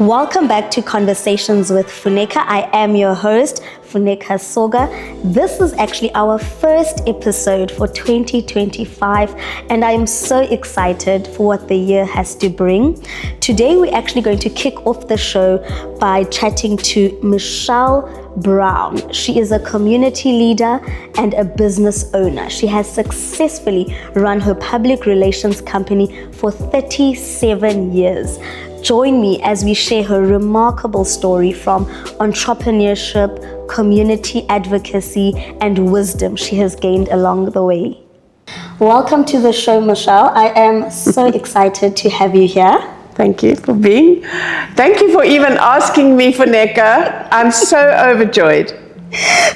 Welcome back to Conversations with Funeka. I am your host, Funeka Soga. This is actually our first episode for 2025, and I am so excited for what the year has to bring. Today, we're actually going to kick off the show by chatting to Michelle Brown. She is a community leader and a business owner. She has successfully run her public relations company for 37 years. Join me as we share her remarkable story from entrepreneurship, community advocacy, and wisdom she has gained along the way. Welcome to the show, Michelle. I am so excited to have you here. Thank you for even asking me, Funeka. I'm so overjoyed.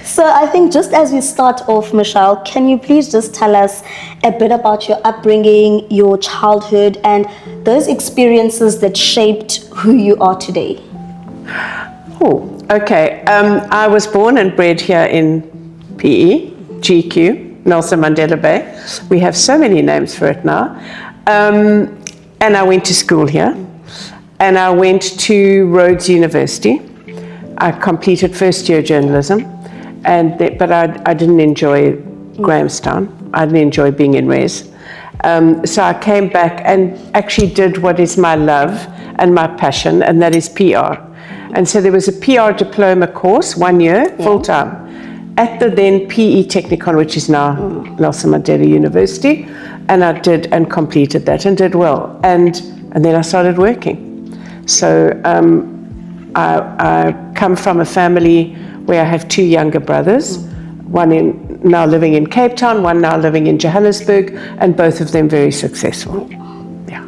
So I think just as we start off, Michelle, can you please just tell us a bit about your upbringing, your childhood, and those experiences that shaped who you are today? Oh, okay. I was born and bred here in PE, GQ, Nelson Mandela Bay. We have so many names for it now. And I went to school here. And I went to Rhodes University. I completed first year journalism, but I didn't enjoy Grahamstown. I didn't enjoy being in Res. So I came back and actually did what is my love and my passion, and that is PR. And so there was a PR diploma course, 1 year, full-time, at the then PE Technikon, which is now Nelson Mandela University. And I did and completed that and did well. And then I started working. So I come from a family where I have two younger brothers, one now living in Cape Town, one now living in Johannesburg, and both of them very successful. Yeah.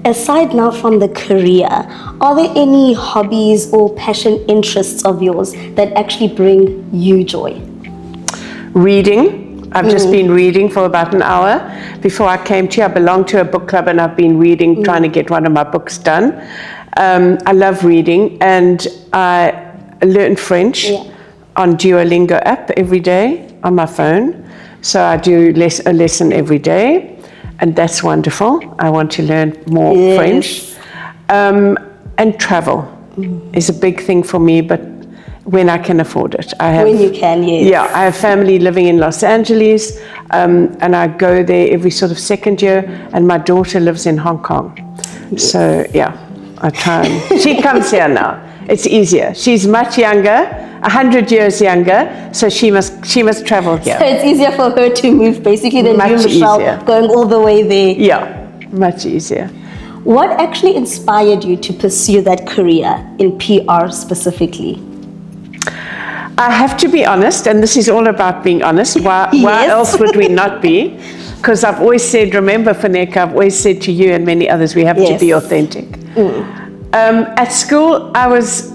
Aside now from the career, are there any hobbies or passion interests of yours that actually bring you joy? Reading. I've just been reading for about an hour. Before I came to you, I belonged to a book club and I've been reading, trying to get one of my books done. I love reading, and I learned French on Duolingo app every day on my phone. So I do a lesson every day, and that's wonderful. I want to learn more French. And travel is a big thing for me, but when I can afford it. When you can, yes. Yeah, I have family living in Los Angeles, and I go there every sort of second year, and my daughter lives in Hong Kong. Yes. So, yeah, I try and she comes here now. It's easier. She's much younger, 100 years younger, so she must travel here. So it's easier for her to move, basically, than you, Michelle, going all the way there. Yeah, much easier. What actually inspired you to pursue that career in PR specifically? I have to be honest, and this is all about being honest. Why else would we not be? Because I've always said, remember, Funeka, I've always said to you and many others, we have to be authentic. At school, I was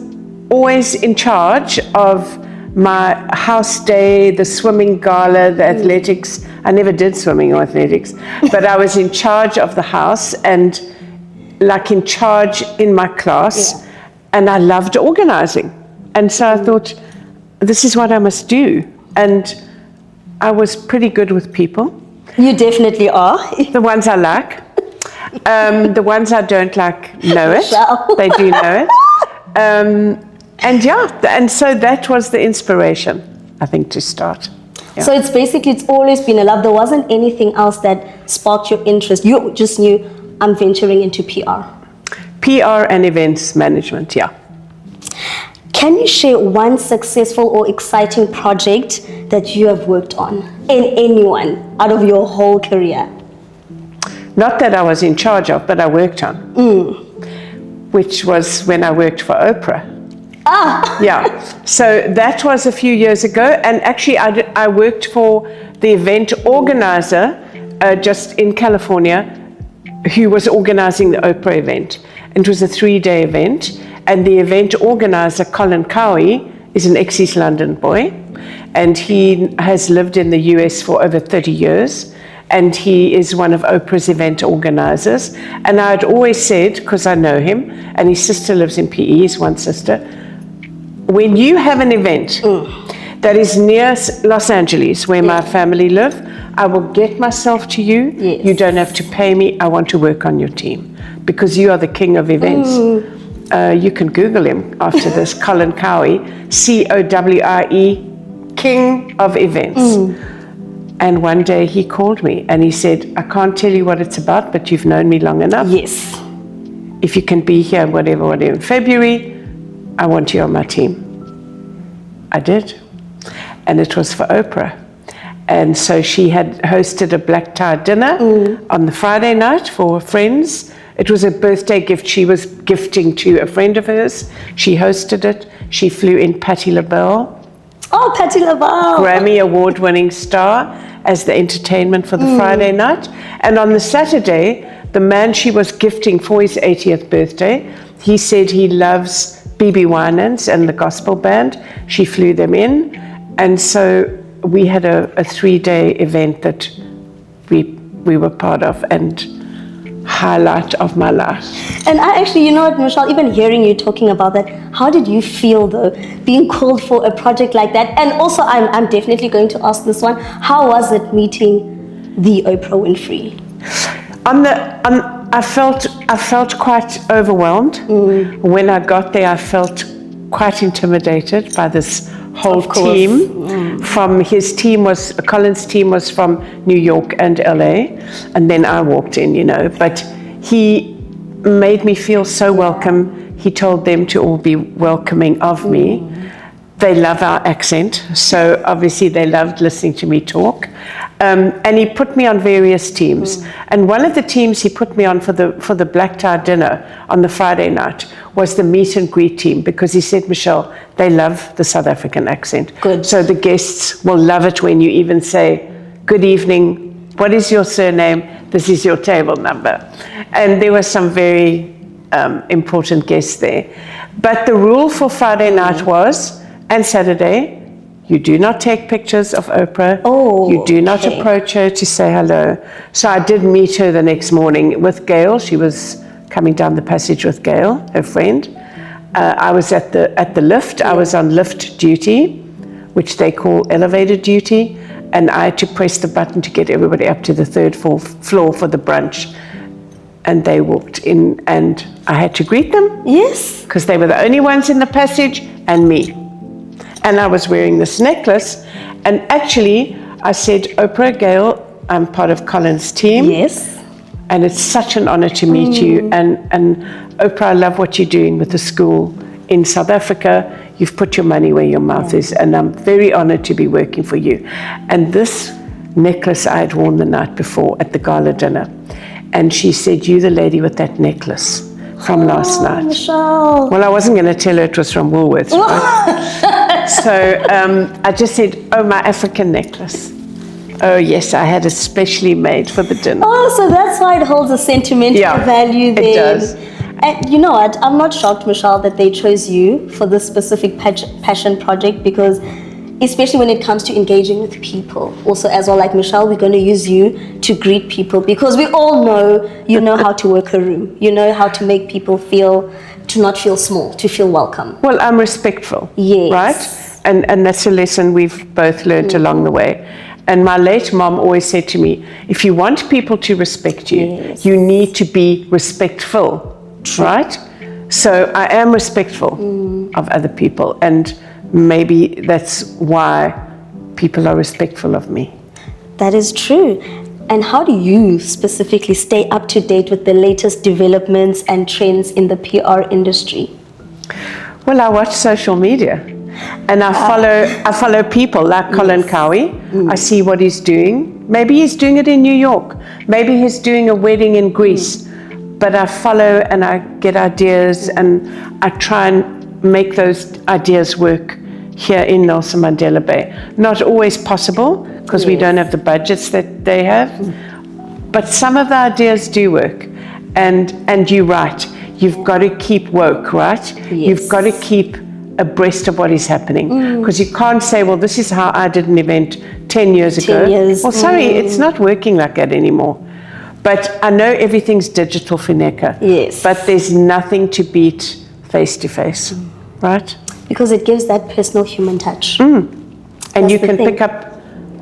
always in charge of my house day, the swimming gala, the athletics. I never did swimming or athletics, but I was in charge of the house and like in charge in my class, and I loved organizing. And so I thought, this is what I must do. And I was pretty good with people. You definitely are. The ones I like. The ones I don't like know it. They do know it. And so that was the inspiration, I think, to start. Yeah. So it's always been a love. There wasn't anything else that sparked your interest. You just knew, I'm venturing into PR. PR and events management, yeah. Can you share one successful or exciting project that you have worked on in anyone out of your whole career? Not that I was in charge of, but I worked on. Which was when I worked for Oprah. Yeah, so that was a few years ago, and actually I worked for the event organizer just in California who was organizing the Oprah event. It was a 3-day event. And the event organizer, Colin Cowie, is an ex-East London boy, and he has lived in the US for over 30 years, and he is one of Oprah's event organizers. And I had always said, because I know him, and his sister lives in PE, his one sister, when you have an event that is near Los Angeles, where my family live, I will get myself to you. Yes. You don't have to pay me. I want to work on your team because you are the king of events. You can Google him after this, Colin Cowie, Cowie, king of events. And one day he called me and he said, I can't tell you what it's about, but you've known me long enough. Yes. If you can be here, whatever, in February, I want you on my team. I did. And it was for Oprah. And so she had hosted a black tie dinner on the Friday night for friends. It was a birthday gift she was gifting to a friend of hers. She hosted it. She flew in Patti LaBelle, Oh, Patti LaBelle. Grammy award-winning star, as the entertainment for the Friday night. And on the Saturday, the man she was gifting for his 80th birthday, he said he loves BB Winans and the gospel band. She flew them in. And so we had a 3-day event that we were part of, and highlight of my life. And I actually, you know what, Michelle, even hearing you talking about that, how did you feel though, being called for a project like that? And also, I'm definitely going to ask this one, how was it meeting the Oprah Winfrey? I felt quite overwhelmed. When I got there, I felt quite intimidated by this whole team. From his team Colin's team was from New York and LA, and then I walked in, you know, but he made me feel so welcome. He told them to all be welcoming of me. They love our accent, so obviously they loved listening to me talk. And he put me on various teams. And one of the teams he put me on for the black tie dinner on the Friday night was the meet and greet team, because he said, Michelle, they love the South African accent. Good. So the guests will love it when you even say, good evening, what is your surname? This is your table number. And there were some very important guests there. But the rule for Friday night was, and Saturday, you do not take pictures of Oprah. Oh, you do not approach her to say hello. So I did meet her the next morning with Gail. She was coming down the passage with Gail, her friend. I was at the lift. I was on lift duty, which they call elevator duty, and I had to press the button to get everybody up to the third floor for the brunch. And they walked in, and I had to greet them. Yes. Because they were the only ones in the passage, and me. And I was wearing this necklace, and actually I said, Oprah, Gail, I'm part of Colin's team. Yes. And it's such an honor to meet you. And Oprah, I love what you're doing with the school in South Africa. You've put your money where your mouth is, and I'm very honored to be working for you. And this necklace I had worn the night before at the gala dinner. And she said, you the lady with that necklace from last night. Michelle. Well, I wasn't going to tell her it was from Woolworths, right? So I just said, oh, my African necklace. Oh, yes, I had it specially made for the dinner. Oh, so that's why it holds a sentimental value there. It does. And you know what? I'm not shocked, Michelle, that they chose you for this specific passion project, because especially when it comes to engaging with people. Also, as well, like Michelle, we're going to use you to greet people, because we all know you know how to work a room. You know how to make people to not feel small, to feel welcome. Well, I'm respectful. Yes. Right? And that's a lesson we've both learned along the way. And my late mom always said to me, if you want people to respect you, you need to be respectful. Right? So I am respectful of other people, and maybe that's why people are respectful of me. That is true. And how do you specifically stay up to date with the latest developments and trends in the PR industry? Well, I watch social media, and I follow people like Colin Cowie. I see what he's doing. Maybe he's doing it in New York. Maybe he's doing a wedding in Greece. But I follow and I get ideas, and I try and make those ideas work here in Nelson Mandela Bay. Not always possible, because we don't have the budgets that they have, but some of the ideas do work. And you're right, you've got to keep woke, right? Yes. You've got to keep abreast of what is happening, because you can't say, well, this is how I did an event 10 years ago. Well, sorry, it's not working like that anymore. But I know everything's digital, Funeka. Yes. But there's nothing to beat face-to-face, right? Because it gives that personal human touch. And you can pick up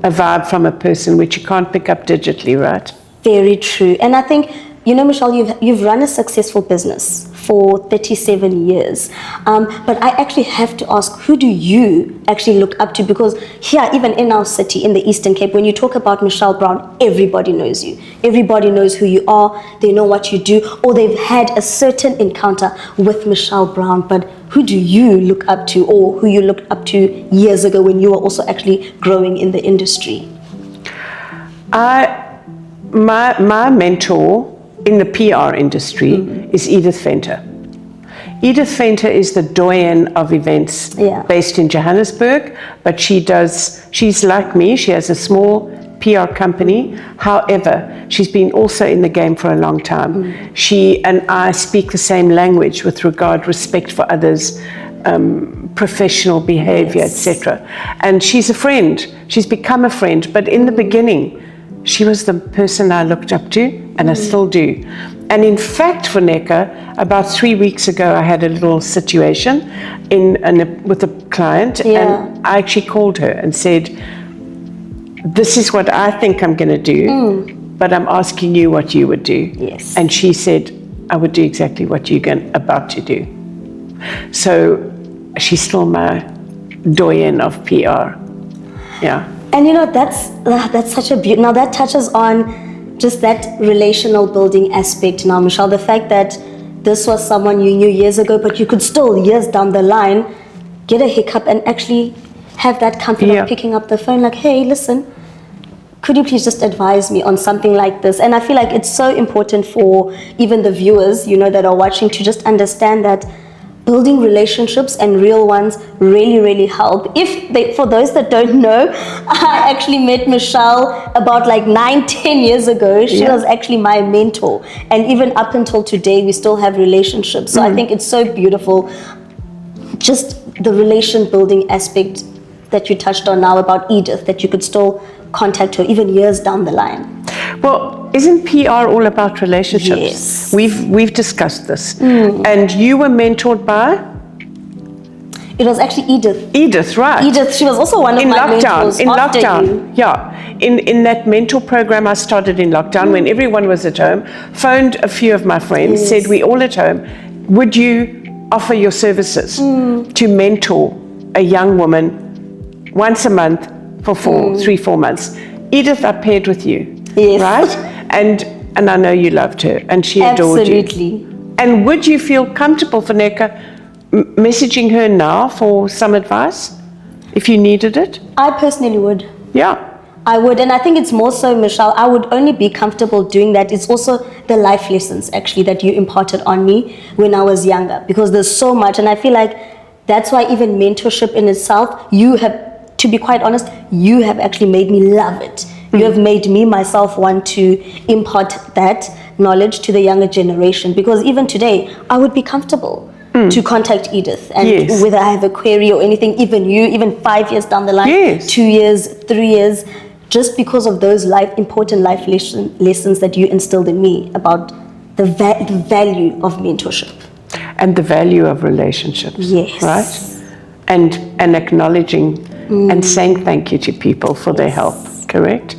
a vibe from a person, which you can't pick up digitally, right? Very true. And I think, you know, Michelle, you've run a successful business for 37 years. But I actually have to ask, who do you actually look up to? Because here, even in our city, in the Eastern Cape, when you talk about Michelle Brown, everybody knows you. Everybody knows who you are. They know what you do, or they've had a certain encounter with Michelle Brown. But who do you look up to, or who you looked up to years ago when you were also actually growing in the industry? My mentor in the PR industry is Edith Venter. Edith Venter is the doyen of events based in Johannesburg, but she's like me, she has a small PR company. However, she's been also in the game for a long time. She and I speak the same language with respect for others, professional behavior, etc. And she's a friend. She's become a friend, but in the beginning, she was the person I looked up to, and I still do. And in fact, Funeka, about 3 weeks ago, I had a little situation with a client, and I actually called her and said, this is what I think I'm going to do, but I'm asking you what you would do. Yes. And she said, I would do exactly what you're about to do. So she's still my doyen of PR. Yeah. And that's such a beauty. Now that touches on just that relational building aspect now, Michelle. The fact that this was someone you knew years ago, but you could still, years down the line, get a hiccup and actually have that comfort of picking up the phone like, hey, listen, could you please just advise me on something like this? And I feel like it's so important for even the viewers, that are watching to just understand that building relationships and real ones really, really help. For those that don't know, I actually met Michelle about like 9-10 years ago. She was actually my mentor. And even up until today, we still have relationships. So I think it's so beautiful. Just the relation building aspect that you touched on now about Edith, that you could still contact her even years down the line. Well, isn't PR all about relationships? Yes. We've discussed this. And you were mentored by? It was actually Edith. Edith, right. Edith, she was also one of my mentors. In lockdown, in that mentor program I started in lockdown when everyone was at home, phoned a few of my friends, said, we're all at home, would you offer your services to mentor a young woman once a month for 3-4 months? Edith, I paired with you. Yes. Right? And I know you loved her and she adored you. Absolutely. And would you feel comfortable, Funeka, messaging her now for some advice if you needed it? I personally would. Yeah. I would, and I think it's more so, Michelle, I would only be comfortable doing that. It's also the life lessons actually that you imparted on me when I was younger, because there's so much, and I feel like that's why even mentorship in itself, you have, to be quite honest, you have actually made me love it. You have made me myself want to impart that knowledge to the younger generation, because even today, I would be comfortable to contact Edith, and whether I have a query or anything, even 5 years down the line, 2 years, 3 years, just because of those important life lessons that you instilled in me about the value of mentorship. And the value of relationships. Yes. Right? And acknowledging and saying thank you to people for their help, correct?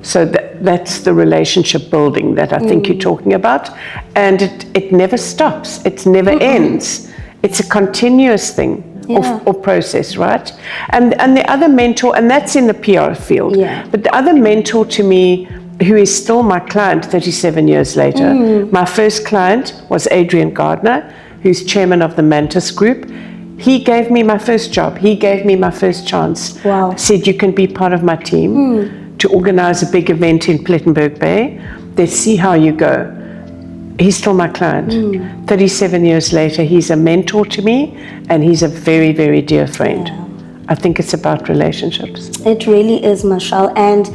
So that's the relationship building that I think you're talking about. And it never stops. It never ends. It's a continuous thing or process, right? And the other mentor, and that's in the PR field, but the other mentor to me, who is still my client 37 years later, my first client was Adrian Gardner, who's chairman of the Mantis Group. He gave me my first job. He gave me my first chance. Wow. Said, you can be part of my team to organize a big event in Plettenberg Bay. Let's see how you go. He's still my client. 37 years later, he's a mentor to me, and he's a very, very dear friend. I think it's about relationships. It really is, Michelle. And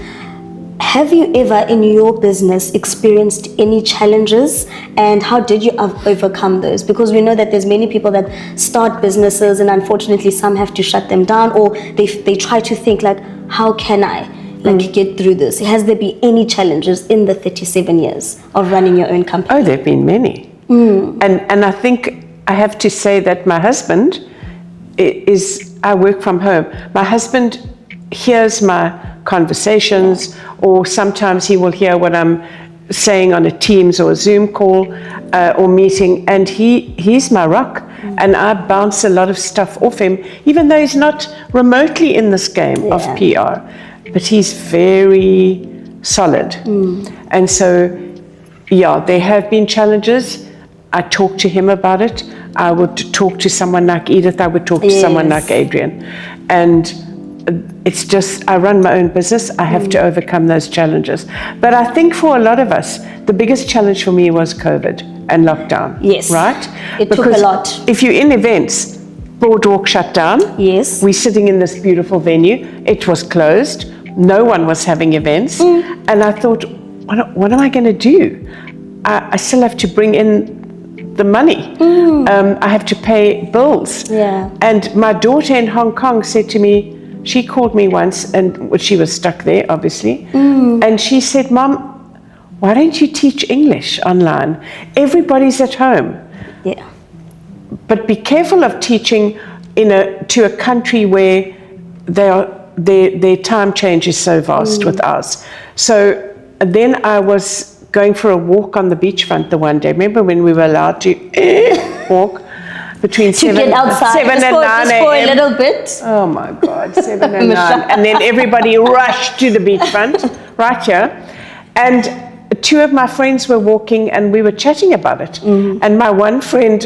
have you ever in your business experienced any challenges, and how did you overcome those? Because we know that there's many people that start businesses, and unfortunately some have to shut them down, or they try to think like, how can I get through this? Has there been any challenges in the 37 years of running your own company? Oh, there have been many. And I think I have to say that my husband I work from home. My husband hears my conversations, or sometimes he will hear what I'm saying on a Teams or a Zoom call or meeting, and he's my rock. And I bounce a lot of stuff off him, even though he's not remotely in this game of PR, but he's very solid. And so, yeah, there have been challenges. I talk to him about it. I would talk to someone like Edith. I would talk to someone like Adrian. And it's just, I run my own business. I have to overcome those challenges. But I think for a lot of us, the biggest challenge for me was COVID and lockdown. Yes. Right? It took a lot. If you're in events, Boardwalk shut down. Yes. We're sitting in this beautiful venue. It was closed. No one was having events. And I thought, what am I going to do? I still have to bring in the money. I have to pay bills. Yeah. And my daughter in Hong Kong said to me, she called me once, and she was stuck there, obviously. And she said, Mom, why don't you teach English online? Everybody's at home. Yeah. But be careful of teaching to a country where their time change is so vast with ours. So then I was going for a walk on the beachfront the one day. Remember when we were allowed to walk between 7 get outside, 7 and 9 just for a a.m.? little bit. Oh my God, 7 and 9. And then everybody rushed to the beachfront right here. And two of my friends were walking and we were chatting about it. And my one friend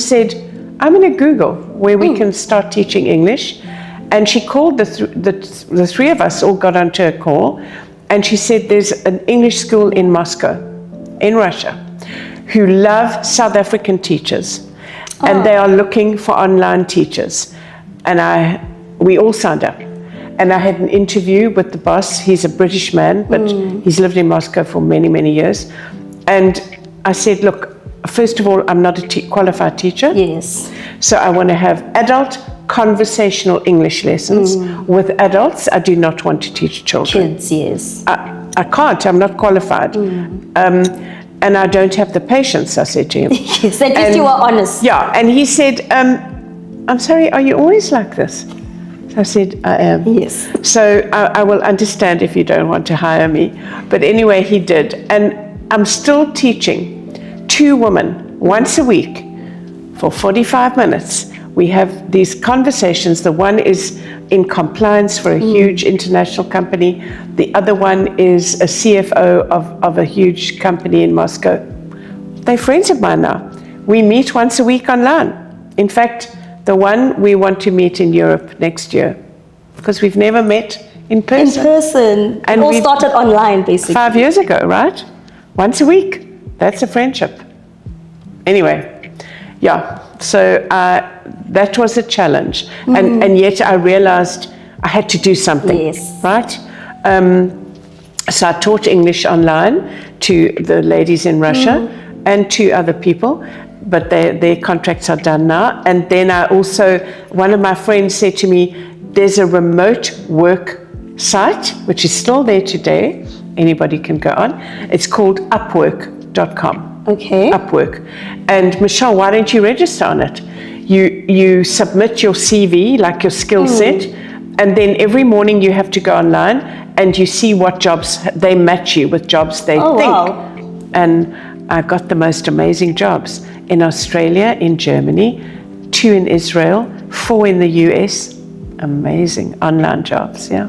said, I'm going to Google where we can start teaching English. And she called the three of us all got onto a call. And she said there's an English school in Moscow, in Russia, who love South African teachers. And they are looking for online teachers. And we all signed up. And I had an interview with the boss. He's a British man, but he's lived in Moscow for many, many years. And I said, look, first of all, I'm not a qualified teacher. Yes. So I want to have adult conversational English lessons with adults. I do not want to teach children. Kids, yes. I can't, I'm not qualified. And I don't have the patience, I said to him. Yes, at least you were honest. Yeah, and he said, I'm sorry, are you always like this? So I said, I am. Yes. So I will understand if you don't want to hire me. But anyway, he did. And I'm still teaching 2 women once a week for 45 minutes. We have these conversations. The one is in compliance for a huge international company. The other one is a CFO of a huge company in Moscow. They're friends of mine now. We meet once a week online. In fact, the one we want to meet in Europe next year, because we've never met in person. In person. And it all we- started online, basically. 5 years ago, right? Once a week. That's a friendship. Anyway, yeah. So that was a challenge. And yet I realized I had to do something. Yes. Right? So I taught English online to the ladies in Russia and to other people. But their contracts are done now. And then I also, one of my friends said to me, there's a remote work site, which is still there today. Anybody can go on. It's called Upwork.com. Okay. Upwork. And Michelle, why don't you register on it? You submit your CV, like your skill set, and then every morning you have to go online and you see what jobs, they match you with jobs they think. Wow. And I got the most amazing jobs in Australia, in Germany, 2 in Israel, 4 in the US. Amazing online jobs, yeah.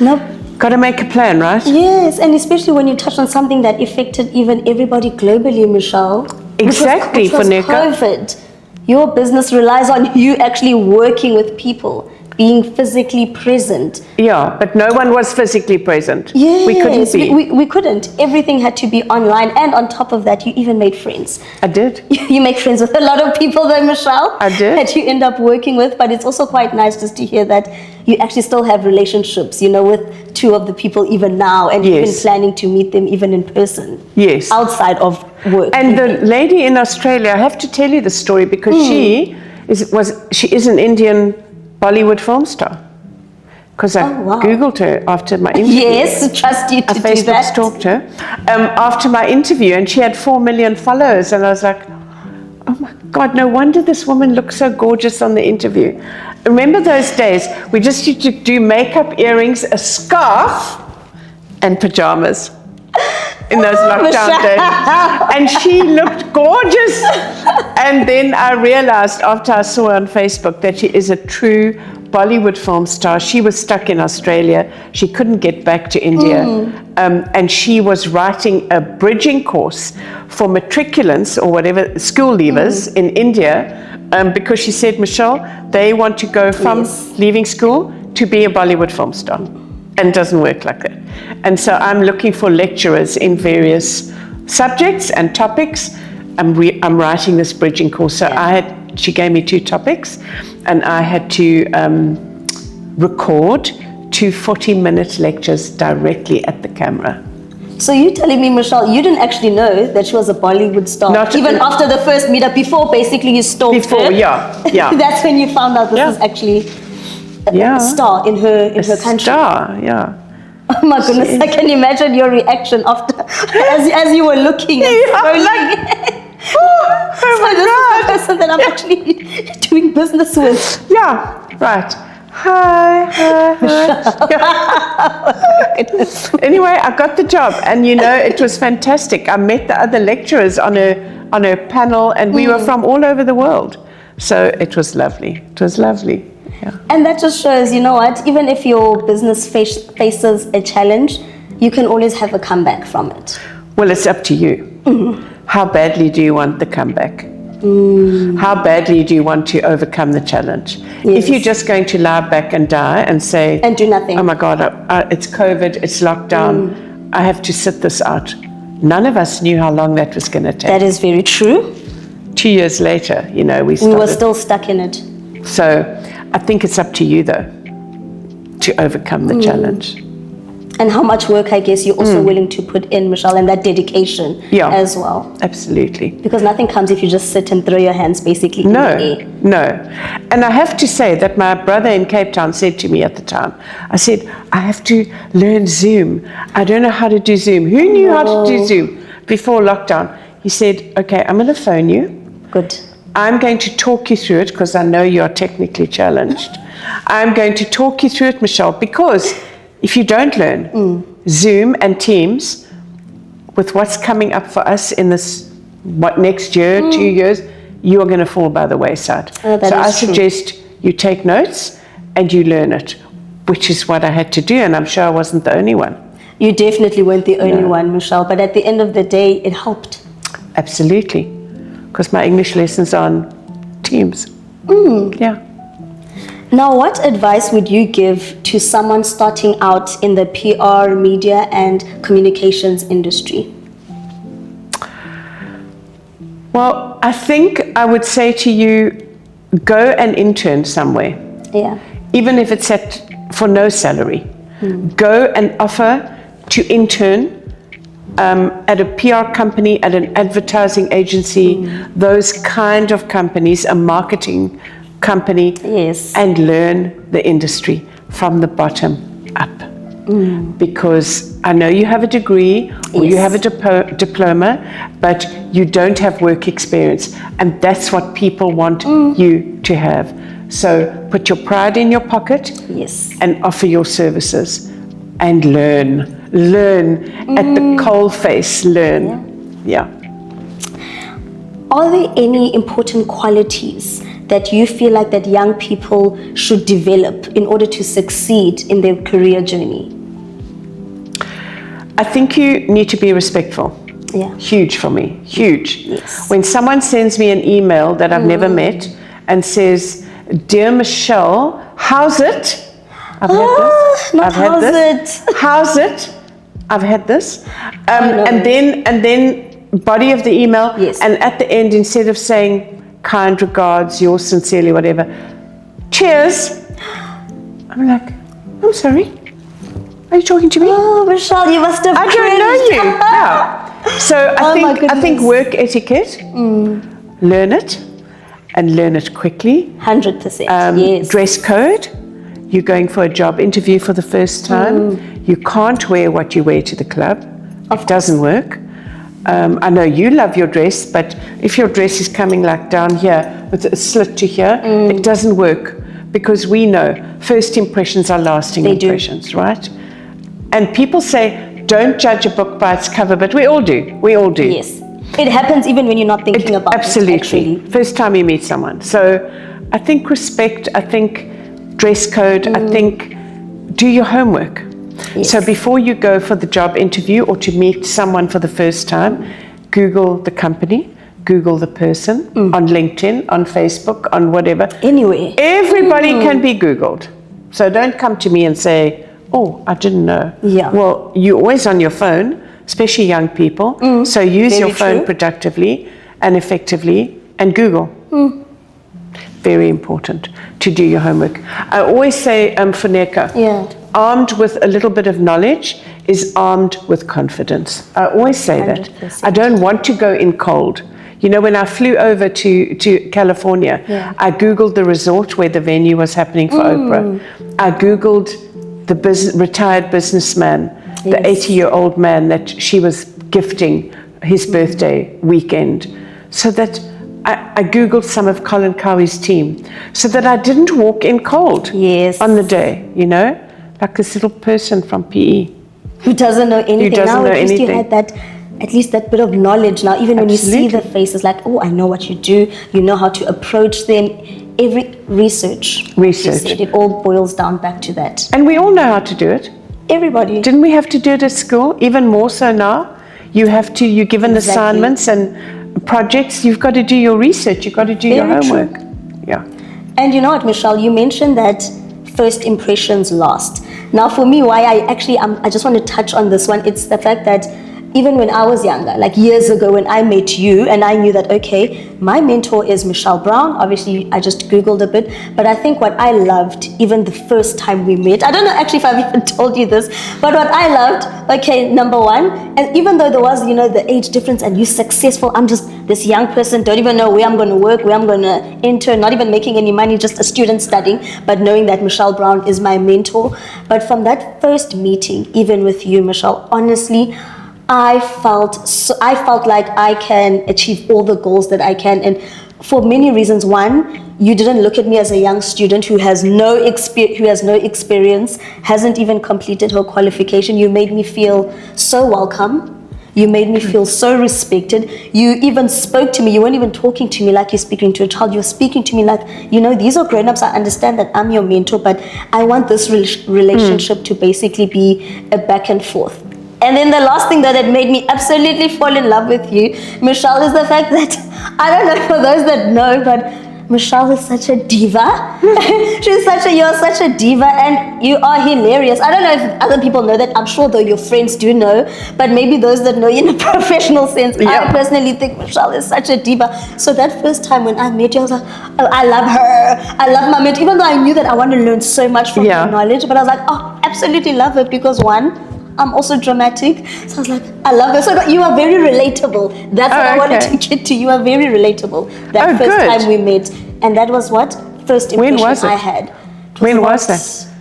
Nope. Got to make a plan, right? Yes, and especially when you touch on something that affected even everybody globally, Michelle. Exactly, which was Funeka. COVID. Your business relies on you actually working with people, being physically present. Yeah, but no one was physically present. Yes, We couldn't be. We couldn't. Everything had to be online, and on top of that, you even made friends. I did. You make friends with a lot of people though, Michelle. I did. That you end up working with, but it's also quite nice just to hear that you actually still have relationships, with 2 of the people even now, and even Yes. planning to meet them even in person. Yes. Outside of work. And the lady in Australia, I have to tell you the story because she is an Indian Bollywood film star. Because I Oh, wow. Googled her after my interview. Yes, trust you to I do Facebook that. stalked her after my interview, and she had 4 million followers, and I was like, oh my God, no wonder this woman looks so gorgeous on the interview. Remember those days? We just used to do makeup, earrings, a scarf, and pajamas. in those lockdown days. And she looked gorgeous. And then I realized after I saw her on Facebook that she is a true Bollywood film star. She was stuck in Australia. She couldn't get back to India. And she was writing a bridging course for matriculants or whatever, school leavers in India, because she said, Michelle, they want to go from leaving school to be a Bollywood film star. And it doesn't work like that. And so I'm looking for lecturers in various subjects and topics. I'm writing this bridging course. So she gave me 2 topics, and I had to record 2 40-minute lectures directly at the camera. So you're telling me, Michelle, you didn't actually know that she was a Bollywood star? Even after the first meetup, before basically you stalked her? Yeah. That's when you found out this is actually a star in her country. Star, yeah. Oh my goodness, I can imagine your reaction after, as you were looking and scrolling. So this is the person that I'm actually doing business with. Yeah, right. Hi. Anyway, I got the job, and it was fantastic. I met the other lecturers on her panel, and we were from all over the world. So it was lovely. It was lovely. Yeah. And that just shows, you know what, even if your business faces a challenge, you can always have a comeback from it. Well, it's up to you. How badly do you want the comeback? How badly do you want to overcome the challenge? If you're just going to lie back and die and say... And do nothing. Oh my God, it's COVID, it's lockdown, I have to sit this out. None of us knew how long that was going to take. That is very true. 2 years later, we started. We were still stuck in it. So I think it's up to you, though, to overcome the challenge. And how much work, I guess, you're also willing to put in, Michelle, and that dedication as well. Absolutely. Because nothing comes if you just sit and throw your hands basically in the air. No. And I have to say that my brother in Cape Town said to me at the time, I said, I have to learn Zoom. I don't know how to do Zoom. Who knew how to do Zoom before lockdown? He said, okay, I'm going to phone you. Good. I'm going to talk you through it because I know you're technically challenged. I'm going to talk you through it, Michelle, because if you don't learn Zoom and Teams with what's coming up for us in this, next year, 2 years, you are going to fall by the wayside. So I suggest you take notes and you learn it, which is what I had to do, and I'm sure I wasn't the only one. You definitely weren't the only one, Michelle, but at the end of the day, it helped. Absolutely, because my English lessons are on Teams. Yeah. Now, what advice would you give to someone starting out in the PR, media, and communications industry? Well, I think I would say to you, go and intern somewhere. Yeah. Even if it's for no salary. Go and offer to intern at a PR company, at an advertising agency, those kind of companies, a marketing company, and learn the industry from the bottom up. Because I know you have a degree or you have a diploma, but you don't have work experience, and that's what people want you to have. So put your pride in your pocket and offer your services and learn at the coal face, learn. Are there any important qualities that you feel like that young people should develop in order to succeed in their career journey? I think you need to be respectful. Huge for me, huge. When someone sends me an email that I've never met and says, "Dear Michelle, how's it?" I've had this. Not how's it. How's it? I've had this. And then body of the email, and at the end, instead of saying, "Kind regards, yours sincerely," whatever, "Cheers." I'm like, I'm sorry. Are you talking to me? Oh, Michelle, you must have I don't know you. So I think work etiquette, learn it, and learn it quickly. 100%. Dress code. You're going for a job interview for the first time. You can't wear what you wear to the club. It doesn't work. I know you love your dress, but if your dress is coming like down here with a slit to here, it doesn't work, because we know first impressions are lasting impressions, right? And people say, don't judge a book by its cover, but we all do. We all do. Yes. It happens even when you're not thinking about Absolutely. it. Absolutely. First time you meet someone. So I think respect, I think dress code, I think do your homework. Yes. So before you go for the job interview or to meet someone for the first time, Google the company, Google the person on LinkedIn, on Facebook, on whatever. Anyway. Everybody can be Googled. So don't come to me and say, oh, I didn't know. Yeah. Well, you're always on your phone, especially young people. So use Very your phone true. productively and effectively and Google. Very important to do your homework. I always say, Funeka, Yeah. armed with a little bit of knowledge is armed with confidence. I always say that. 100%. I don't want to go in cold. You know, when I flew over to California, Yeah. I Googled the resort where the venue was happening for Oprah. I Googled the retired businessman, the 80-year-old man that she was gifting his birthday weekend, so that I Googled some of Colin Cowie's team, so that I didn't walk in cold Yes. on the day, you know, like this little person from PE. Who doesn't know anything. doesn't Now know at least anything. you had that, at least that bit of knowledge. Now even when you see the Absolutely. faces, like, oh, I know what you do. You know how to approach them. Every research. Research. You said it all boils down back to that. And we all know how to do it. Everybody. Didn't we have to do it at school? Even more so now. You're given Exactly. assignments and projects. You've got to do your research. You've got to do your Very true. homework. Yeah. And you know what, Michelle, you mentioned that first impressions last. Now for me, why I just want to touch on this one, it's the fact that even when I was younger, like years ago when I met you and I knew that, okay, my mentor is Michelle Brown. Obviously, I just Googled a bit, but I think what I loved, even the first time we met, I don't know actually if I've even told you this, but what I loved, okay, number one, and even though there was, you know, the age difference and you're successful, I'm just this young person, don't even know where I'm going to work, where I'm going to enter, not even making any money, just a student studying, but knowing that Michelle Brown is my mentor. But from that first meeting, even with you, Michelle, honestly, I felt like I can achieve all the goals that I can, and for many reasons. One, you didn't look at me as a young student who has no experience, hasn't even completed her qualification. You made me feel so welcome. You made me feel so respected. You even spoke to me. You weren't even talking to me like you're speaking to a child. You're speaking to me like, you know, these are grown-ups. I understand that I'm your mentor, but I want this relationship to basically be a back and forth. And then the last thing that made me absolutely fall in love with you, Michelle, is the fact that, I don't know for those that know, but Michelle is such a diva. You're such a diva and you are hilarious. I don't know if other people know that. I'm sure though your friends do know, but maybe those that know you in a professional sense. Yeah. I personally think Michelle is such a diva. So that first time when I met you, I was like, oh, I love her. I love my mentor. Even though I knew that I want to learn so much from her knowledge, but I was like, oh, absolutely love her because one, I'm also dramatic, so I was like, I love her. So you are very relatable. That's what I wanted to get to. You are very relatable. That first time we met, and that was what first impression I had. When was that?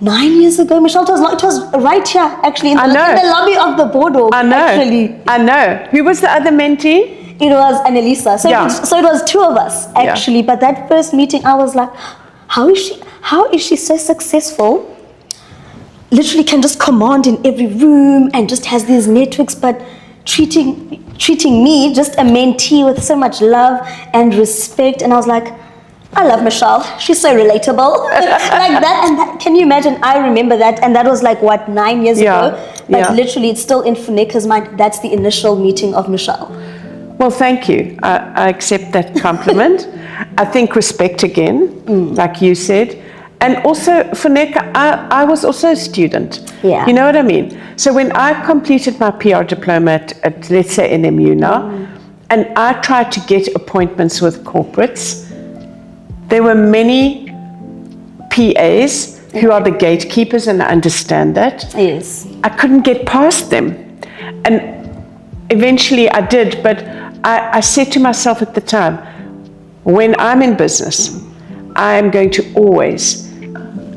9 years ago, Michelle. It was right here, actually, in the lobby of the boardwalk. I know. Actually, I know. Who was the other mentee? It was Annalisa. So it was two of us actually. Yeah. But that first meeting, I was like, how is she so successful? Literally can just command in every room and just has these networks, but treating me, just a mentee, with so much love and respect. And I was like, I love Michelle. She's so relatable. Like that. And that, can you imagine? I remember that. And that was like, what, 9 years ago? But literally, it's still in Funeka's mind. That's the initial meeting of Michelle. Well, thank you. I accept that compliment. I think respect again, like you said. And also, Funeka, I was also a student. Yeah. You know what I mean? So when I completed my PR diploma at let's say, NMU now, and I tried to get appointments with corporates, there were many PAs who are the gatekeepers, and I understand that. Yes. I couldn't get past them. And eventually I did, but I said to myself at the time, when I'm in business, I'm going to always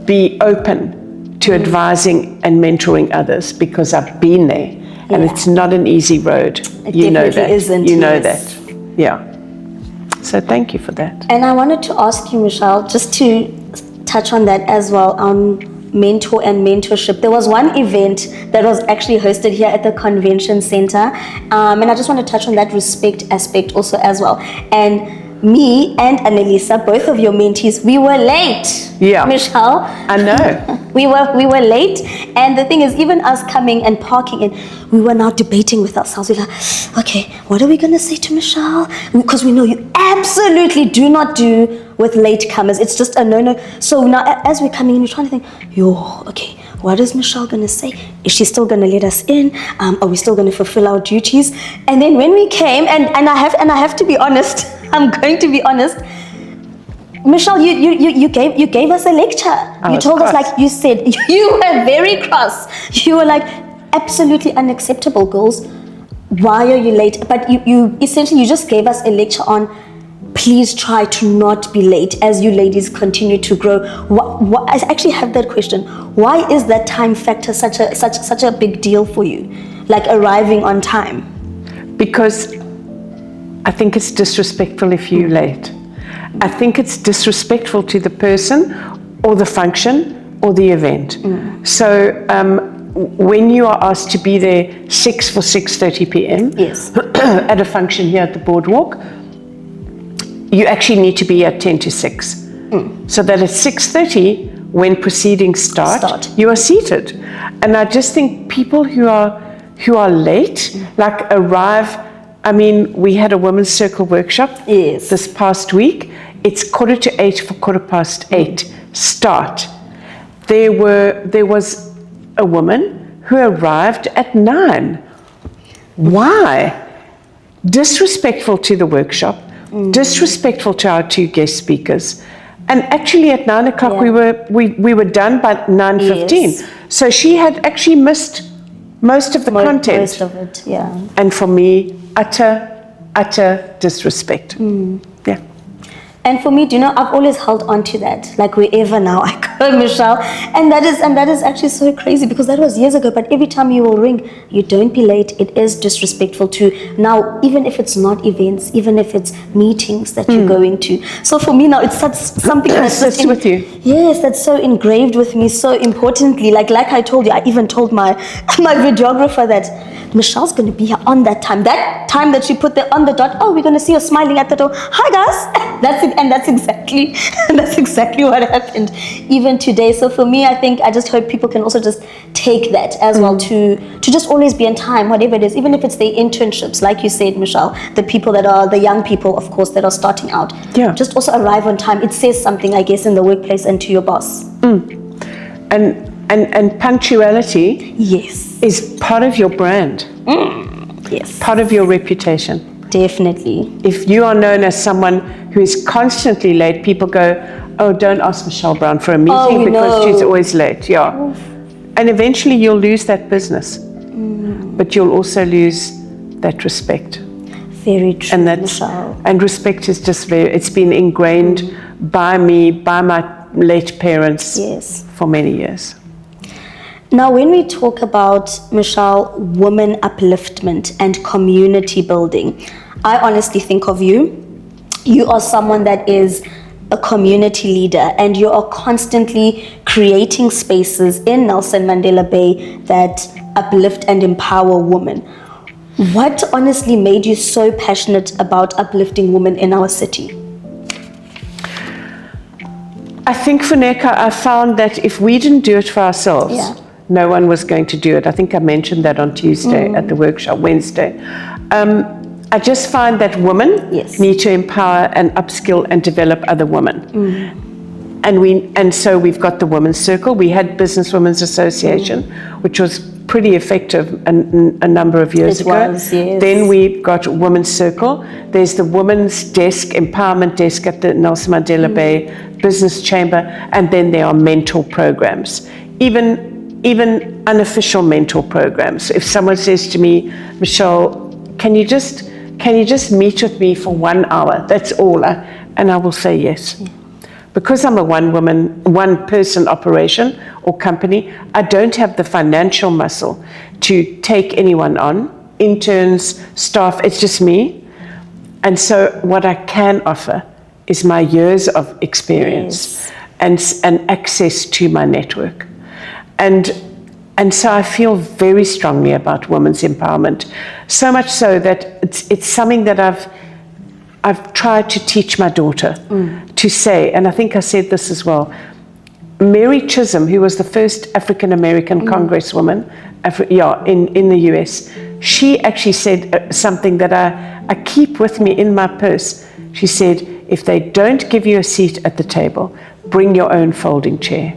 be open to advising and mentoring others because I've been there, and it's not an easy road. It definitely isn't. You know that. Yeah. So thank you for that. And I wanted to ask you, Michelle, just to touch on that as well, on mentor and mentorship. There was one event that was actually hosted here at the convention center, and I just want to touch on that respect aspect also as well. And me and Annalisa, both of your mentees, we were late. Yeah. Michelle. I know. We were late, and the thing is, even us coming and parking in, we were now debating with ourselves. We're like, okay, what are we gonna say to Michelle? Because we know you absolutely do not do with latecomers. It's just a no-no. So now, as we're coming in, we're trying to think, okay, what is Michelle gonna say? Is she still gonna let us in? Are we still gonna fulfill our duties? And then when we came, and I have to be honest, I'm going to be honest. Michelle, you gave us a lecture. You told us, like you said, you were very cross. You were like, absolutely unacceptable, girls. Why are you late? But you essentially, you just gave us a lecture on, please try to not be late as you ladies continue to grow. I actually have that question. Why is that time factor such a big deal for you? Like arriving on time? Because I think it's disrespectful if you're late. I think it's disrespectful to the person or the function or the event. So when you are asked to be there 6:30 p.m. Yes. at a function here at the Boardwalk, you actually need to be at 10 to 6. So that at 6:30, when proceedings start, you are seated. And I just think people who are late, like arrive. I mean, we had a women's circle workshop this past week. It's 7:45 for 8:15 start. There was a woman who arrived at 9. Why? Disrespectful to the workshop, disrespectful to our 2 guest speakers. And actually at 9 o'clock we were done by 9:15. Yes. So she had actually missed most of the content. Most of it, yeah. And for me, utter disrespect. Yeah. And for me, do you know, I've always held on to that, like wherever now I go, Michelle. And that is actually so crazy, because that was years ago, but every time you will ring, you don't be late. It is disrespectful to now, even if it's not events, even if it's meetings that you're going to. So for me now, it's something that's sits with you. Yes, that's so engraved with me so importantly. Like I told you, I even told my videographer that Michelle's going to be here on that time. That time that she put there on the dot. Oh, we're going to see her smiling at the door. Hi, guys. That's exactly what happened even today. So for me, I think I just hope people can also just take that as well to just always be on time, whatever it is, even if it's the internships, like you said, Michelle, the people that are the young people, of course, that are starting out. Yeah. Just also arrive on time. It says something, I guess, in the workplace and to your boss. And punctuality is part of your brand. Yes. Part of your reputation. Definitely. If you are known as someone who is constantly late, people go, oh, don't ask Michelle Brown for a meeting because she's always late. Yeah. Oof. And eventually you'll lose that business. But you'll also lose that respect. Very true, and Michelle. And respect is just it's been ingrained by me, by my late parents for many years. Now, when we talk about, Michelle, women upliftment and community building, I honestly think of you. You are someone that is a community leader, and you are constantly creating spaces in Nelson Mandela Bay that uplift and empower women. What honestly made you so passionate about uplifting women in our city? I think, Funeka, I found that if we didn't do it for ourselves, no one was going to do it. I think I mentioned that on Tuesday at the workshop, Wednesday. I just find that women need to empower and upskill and develop other women. And so we've got the Women's Circle. We had Business Women's Association, which was pretty effective a number of years ago. Then we've got Women's Circle. There's the Women's Desk, Empowerment Desk at the Nelson Mandela Bay Business Chamber, and then there are mentor programs, even unofficial mentor programs. If someone says to me, Michelle, can you just meet with me for 1 hour? That's all, and I will say yes. Because I'm a one person operation or company, I don't have the financial muscle to take anyone on, interns, staff, it's just me. And so what I can offer is my years of experience and access to my network. And so I feel very strongly about women's empowerment, so much so that it's something that I've tried to teach my daughter to say, and I think I said this as well. Mary Chisholm, who was the first African-American congresswoman in the US, she actually said something that I keep with me in my purse. She said, if they don't give you a seat at the table, bring your own folding chair.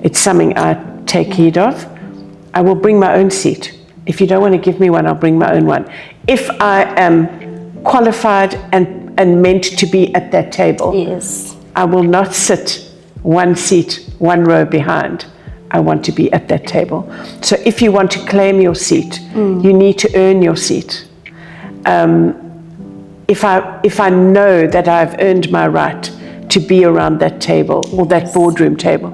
It's something I take heed of. I will bring my own seat. If you don't want to give me one, I'll bring my own one. If I am qualified and meant to be at that table, Yes. I will not sit one seat, one row behind. I want to be at that table. So if you want to claim your seat, you need to earn your seat. If I know that I've earned my right to be around that table or that boardroom table,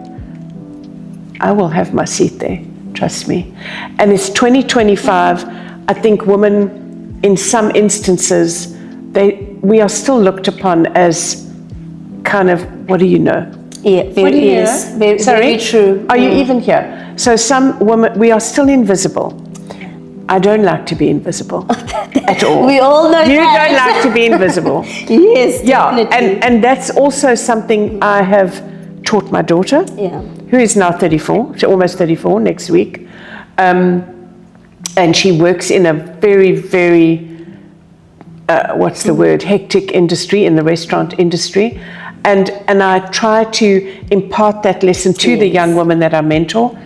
I will have my seat there, trust me. And it's 2025. I think women, in some instances, we are still looked upon as kind of, what do you know? Yeah, very true. Are you even here? So some women, we are still invisible. I don't like to be invisible at all. We all know you that. don't like to be invisible. Yes, Yeah, definitely. and that's also something I have taught my daughter, who is now 34, she's almost 34 next week. And she works in a very, very, hectic industry, in the restaurant industry. And I try to impart that lesson to the young women that I mentor.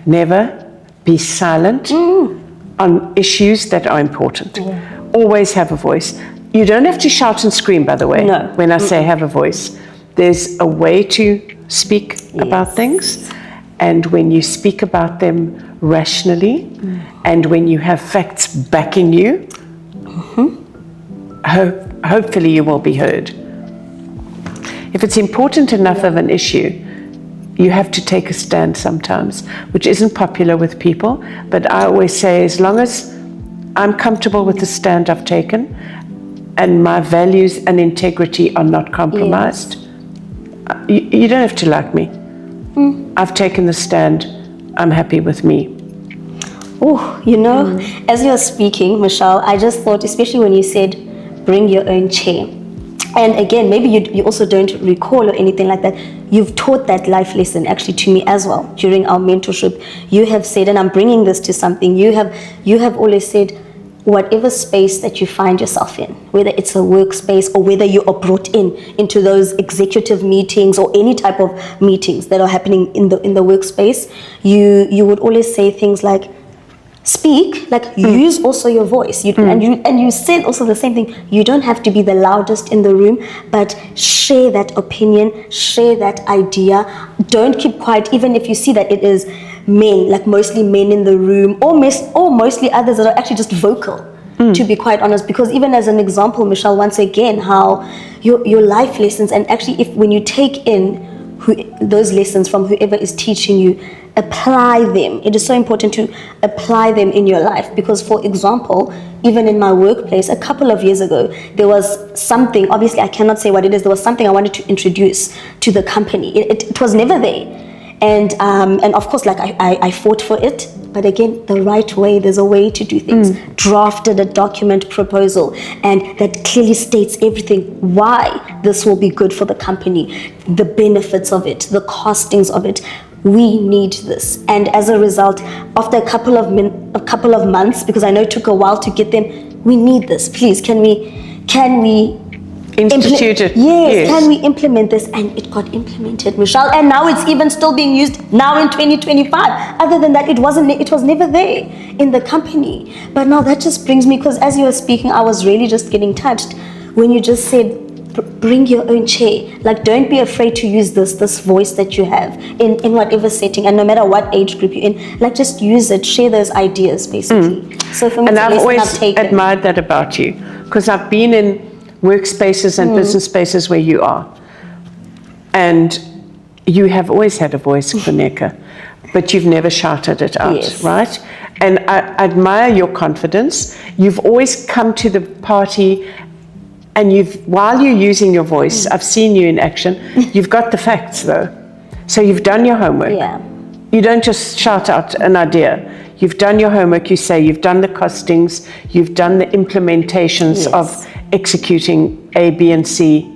Never be silent on issues that are important. Always have a voice. You don't have to shout and scream, by the way, when I say have a voice. There's a way to speak about things. And when you speak about them rationally, and when you have facts backing you, hopefully you will be heard. If it's important enough of an issue, you have to take a stand sometimes, which isn't popular with people, but I always say, as long as I'm comfortable with the stand I've taken and my values and integrity are not compromised, you don't have to like me. I've taken the stand, I'm happy with me. Oh, as you're speaking, Michelle, I just thought, especially when you said, bring your own chair. And again, maybe you also don't recall or anything like that. You've taught that life lesson actually to me as well during our mentorship. You have said, and I'm bringing this to something, you have always said, whatever space that you find yourself in, whether it's a workspace or whether you are brought into those executive meetings or any type of meetings that are happening in the workspace, you would always say things like, speak, use also your voice. And you said also the same thing. You don't have to be the loudest in the room, but share that opinion, share that idea. Don't keep quiet, even if you see that it is men, mostly men in the room, or mostly others that are actually just vocal, to be quite honest. Because even as an example, Michelle, once again, how your life lessons, and actually when you take in those lessons from whoever is teaching you, apply them. It is so important to apply them in your life, because, for example, even in my workplace a couple of years ago, there was something, obviously I cannot say what it is, there was something I wanted to introduce to the company. It was never there, and of course, I fought for it, but again, the right way. There's a way to do things. Drafted a document proposal, and that clearly states everything, why this will be good for the company, the benefits of it, the costings of it. We need this. And as a result, after a couple of months, because I know it took a while to get them, we need this. Please, can we Institute it? Yes, can we implement this? And it got implemented, Michelle. And now it's even still being used now in 2025. Other than that, it was never there in the company. But now that just brings me, because as you were speaking, I was really just getting touched when you just said, bring your own chair. Don't be afraid to use this voice that you have in whatever setting, and no matter what age group you're in, just use it, share those ideas, basically. So for me, and I've always admired that about you, because I've been in workspaces and business spaces where you are, and you have always had a voice, Funeka, but you've never shouted it out, right? And I admire your confidence. You've always come to the party, and while you're using your voice, I've seen you in action, you've got the facts though. So you've done your homework. You don't just shout out an idea. You've done your homework, you say, you've done the costings, you've done the implementations Yes. of executing A, B, and C.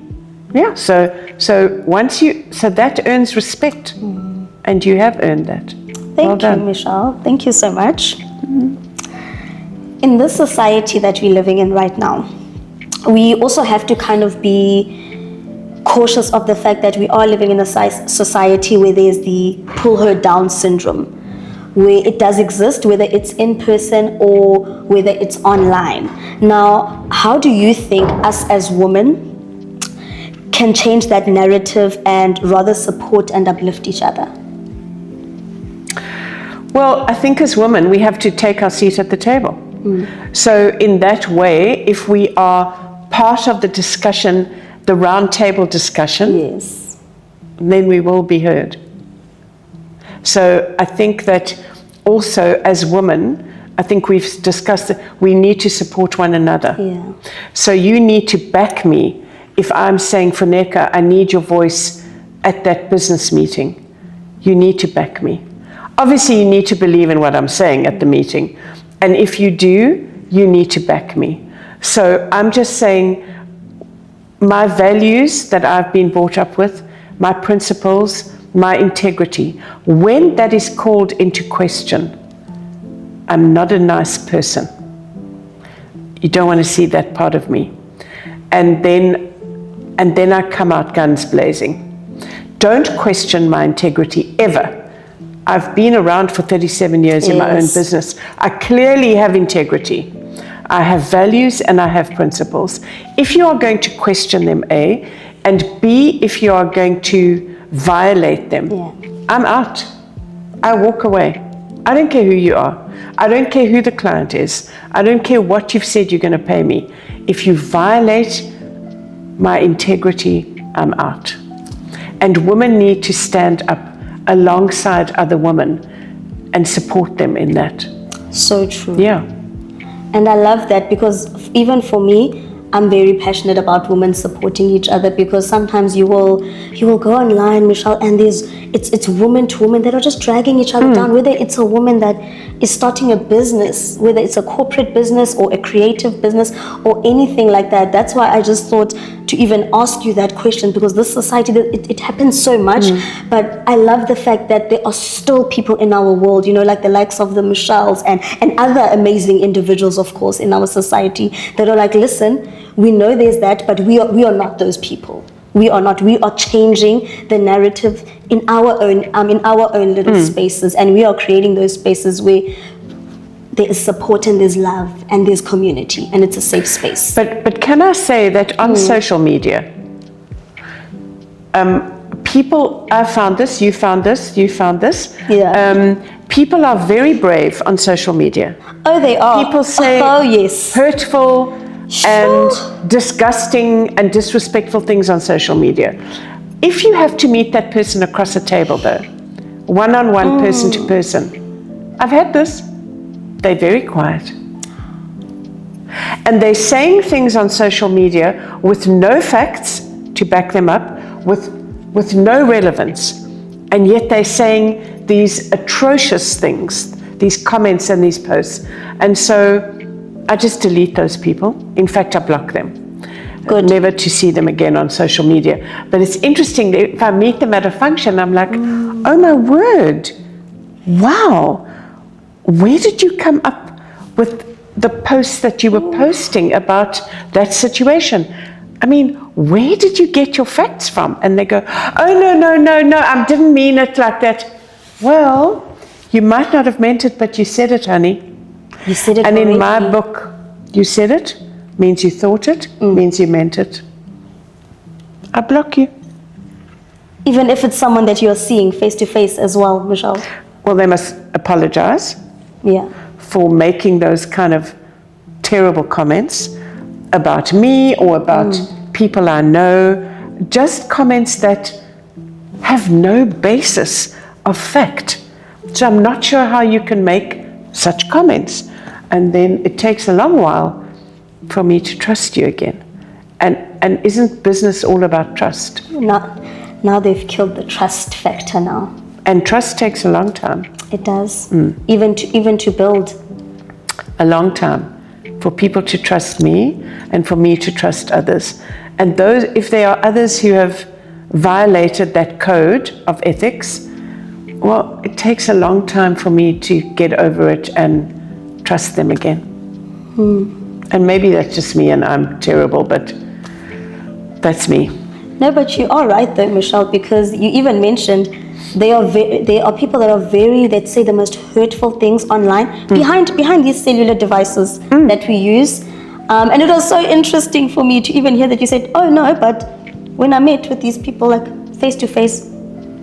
Yeah, so that earns respect, and you have earned that. Thank Well you, done. Michelle. Thank you so much. In this society that we're living in right now, we also have to kind of be cautious of the fact that we are living in a society where there's the pull her down syndrome, where it does exist, whether it's in person or whether it's online. Now, how do you think us as women can change that narrative and rather support and uplift each other? Well, I think as women, we have to take our seat at the table. So in that way, if we are part of the discussion, the round table discussion, Yes. then we will be heard. So I think that also as women, I think we've discussed that we need to support one another. Yeah. So you need to back me if I'm saying, Funeka, I need your voice at that business meeting. You need to back me. Obviously, you need to believe in what I'm saying at the meeting. And if you do, you need to back me. So I'm just saying my values that I've been brought up with, my principles, my integrity, when that is called into question, I'm not a nice person. You don't want to see that part of me. And then I come out guns blazing. Don't question my integrity ever. I've been around for 37 years in my own Yes. business. I clearly have integrity. I have values and I have principles. If you are going to question them, A, and B, if you are going to violate them, Yeah. I'm out. I walk away. I don't care who you are. I don't care who the client is. I don't care what you've said you're going to pay me. If you violate my integrity, I'm out. And women need to stand up alongside other women and support them in that. So true. Yeah. And I love that because even for me, I'm very passionate about women supporting each other, because sometimes you will go online, Michelle, and it's woman to woman that are just dragging each other down, whether it's a woman that is starting a business, whether it's a corporate business or a creative business or anything like that. That's why I just thought to even ask you that question, because this society, it happens so much. But I love the fact that there are still people in our world, like the likes of the Michelles and other amazing individuals, of course, in our society that are like, listen, we know there's that, but we are not those people. We are not. We are changing the narrative in our own little spaces, and we are creating those spaces where there is support and there's love and there's community and it's a safe space. But can I say that on social media, people, I found this, you found this, you found this. Yeah. People are very brave on social media. Oh, they are. People say oh, yes. hurtful Sure. and disgusting and disrespectful things on social media. If you have to meet that person across a table, though, one-on-one, person to person, I've had this. They're very quiet. And they're saying things on social media with no facts to back them up, with no relevance. And yet they're saying these atrocious things, these comments and these posts. And so I just delete those people. In fact, I block them. Good. Never to see them again on social media. But it's interesting, if I meet them at a function, I'm like, oh my word, wow. Where did you come up with the posts that you were posting about that situation? I mean, where did you get your facts from? And they go, oh, no, I didn't mean it like that. Well, you might not have meant it, but you said it, honey. You said it And in correctly. my book, you said it, means you thought it, means you meant it. I block you. Even if it's someone that you're seeing face to face as well, Michelle. Well, they must apologize Yeah. for making those kind of terrible comments about me or about people I know, just comments that have no basis of fact. So I'm not sure how you can make such comments. And then it takes a long while for me to trust you again. And isn't business all about trust? Now they've killed the trust factor now. And trust takes a long time. It does. Even to build. A long time for people to trust me and for me to trust others. And those, if there are others who have violated that code of ethics, well, it takes a long time for me to get over it and trust them again. And maybe that's just me and I'm terrible, but that's me. No, but you are right though, Michelle, because you even mentioned there are people that are very, let's say, the most hurtful things online behind these cellular devices that we use. And it was so interesting for me to even hear that you said, oh no, but when I met with these people, like face to face,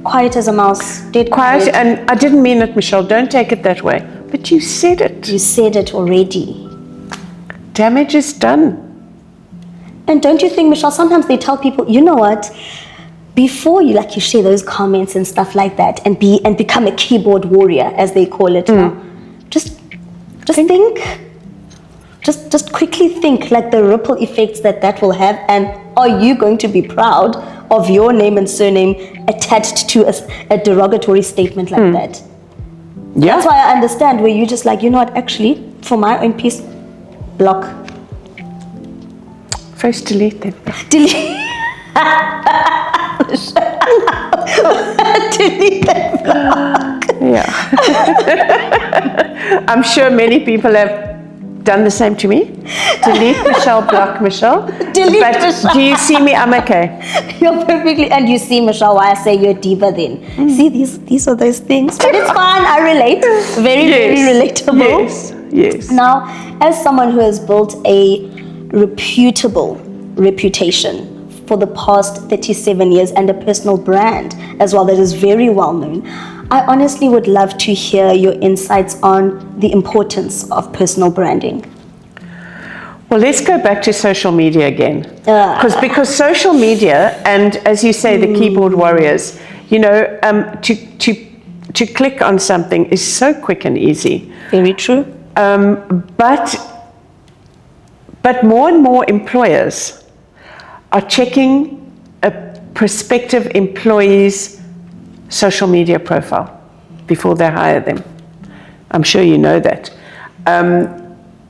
quiet as a mouse, dead quiet. And I didn't mean it, Michelle, don't take it that way. But you said it. You said it already. Damage is done. And don't you think, Michelle, sometimes they tell people, you know what, before you share those comments and stuff like that and become a keyboard warrior, as they call it now, just think. Just quickly think like the ripple effects that will have, and are you going to be proud of your name and surname attached to a derogatory statement like that? Yeah. That's why I understand where you just you know what, actually, for my own peace, block. First delete them. Delete. Delete them. Yeah. I'm sure many people have done the same to me. Delete Michelle, block Michelle. Delete but Michelle. Do you see me? I'm okay. You're perfectly, and you see, Michelle, why I say you're a diva then. See, these are those things. But it's fine, I relate. Very, very relatable. Yes. Now, as someone who has built a reputable reputation for the past 37 years and a personal brand as well that is very well known, I honestly would love to hear your insights on the importance of personal branding. Well, let's go back to social media again. Because social media, and as you say, the keyboard warriors, you know, to click on something is so quick and easy. Very true. But more and more employers are checking a prospective employee's social media profile before they hire them. I'm sure you know that.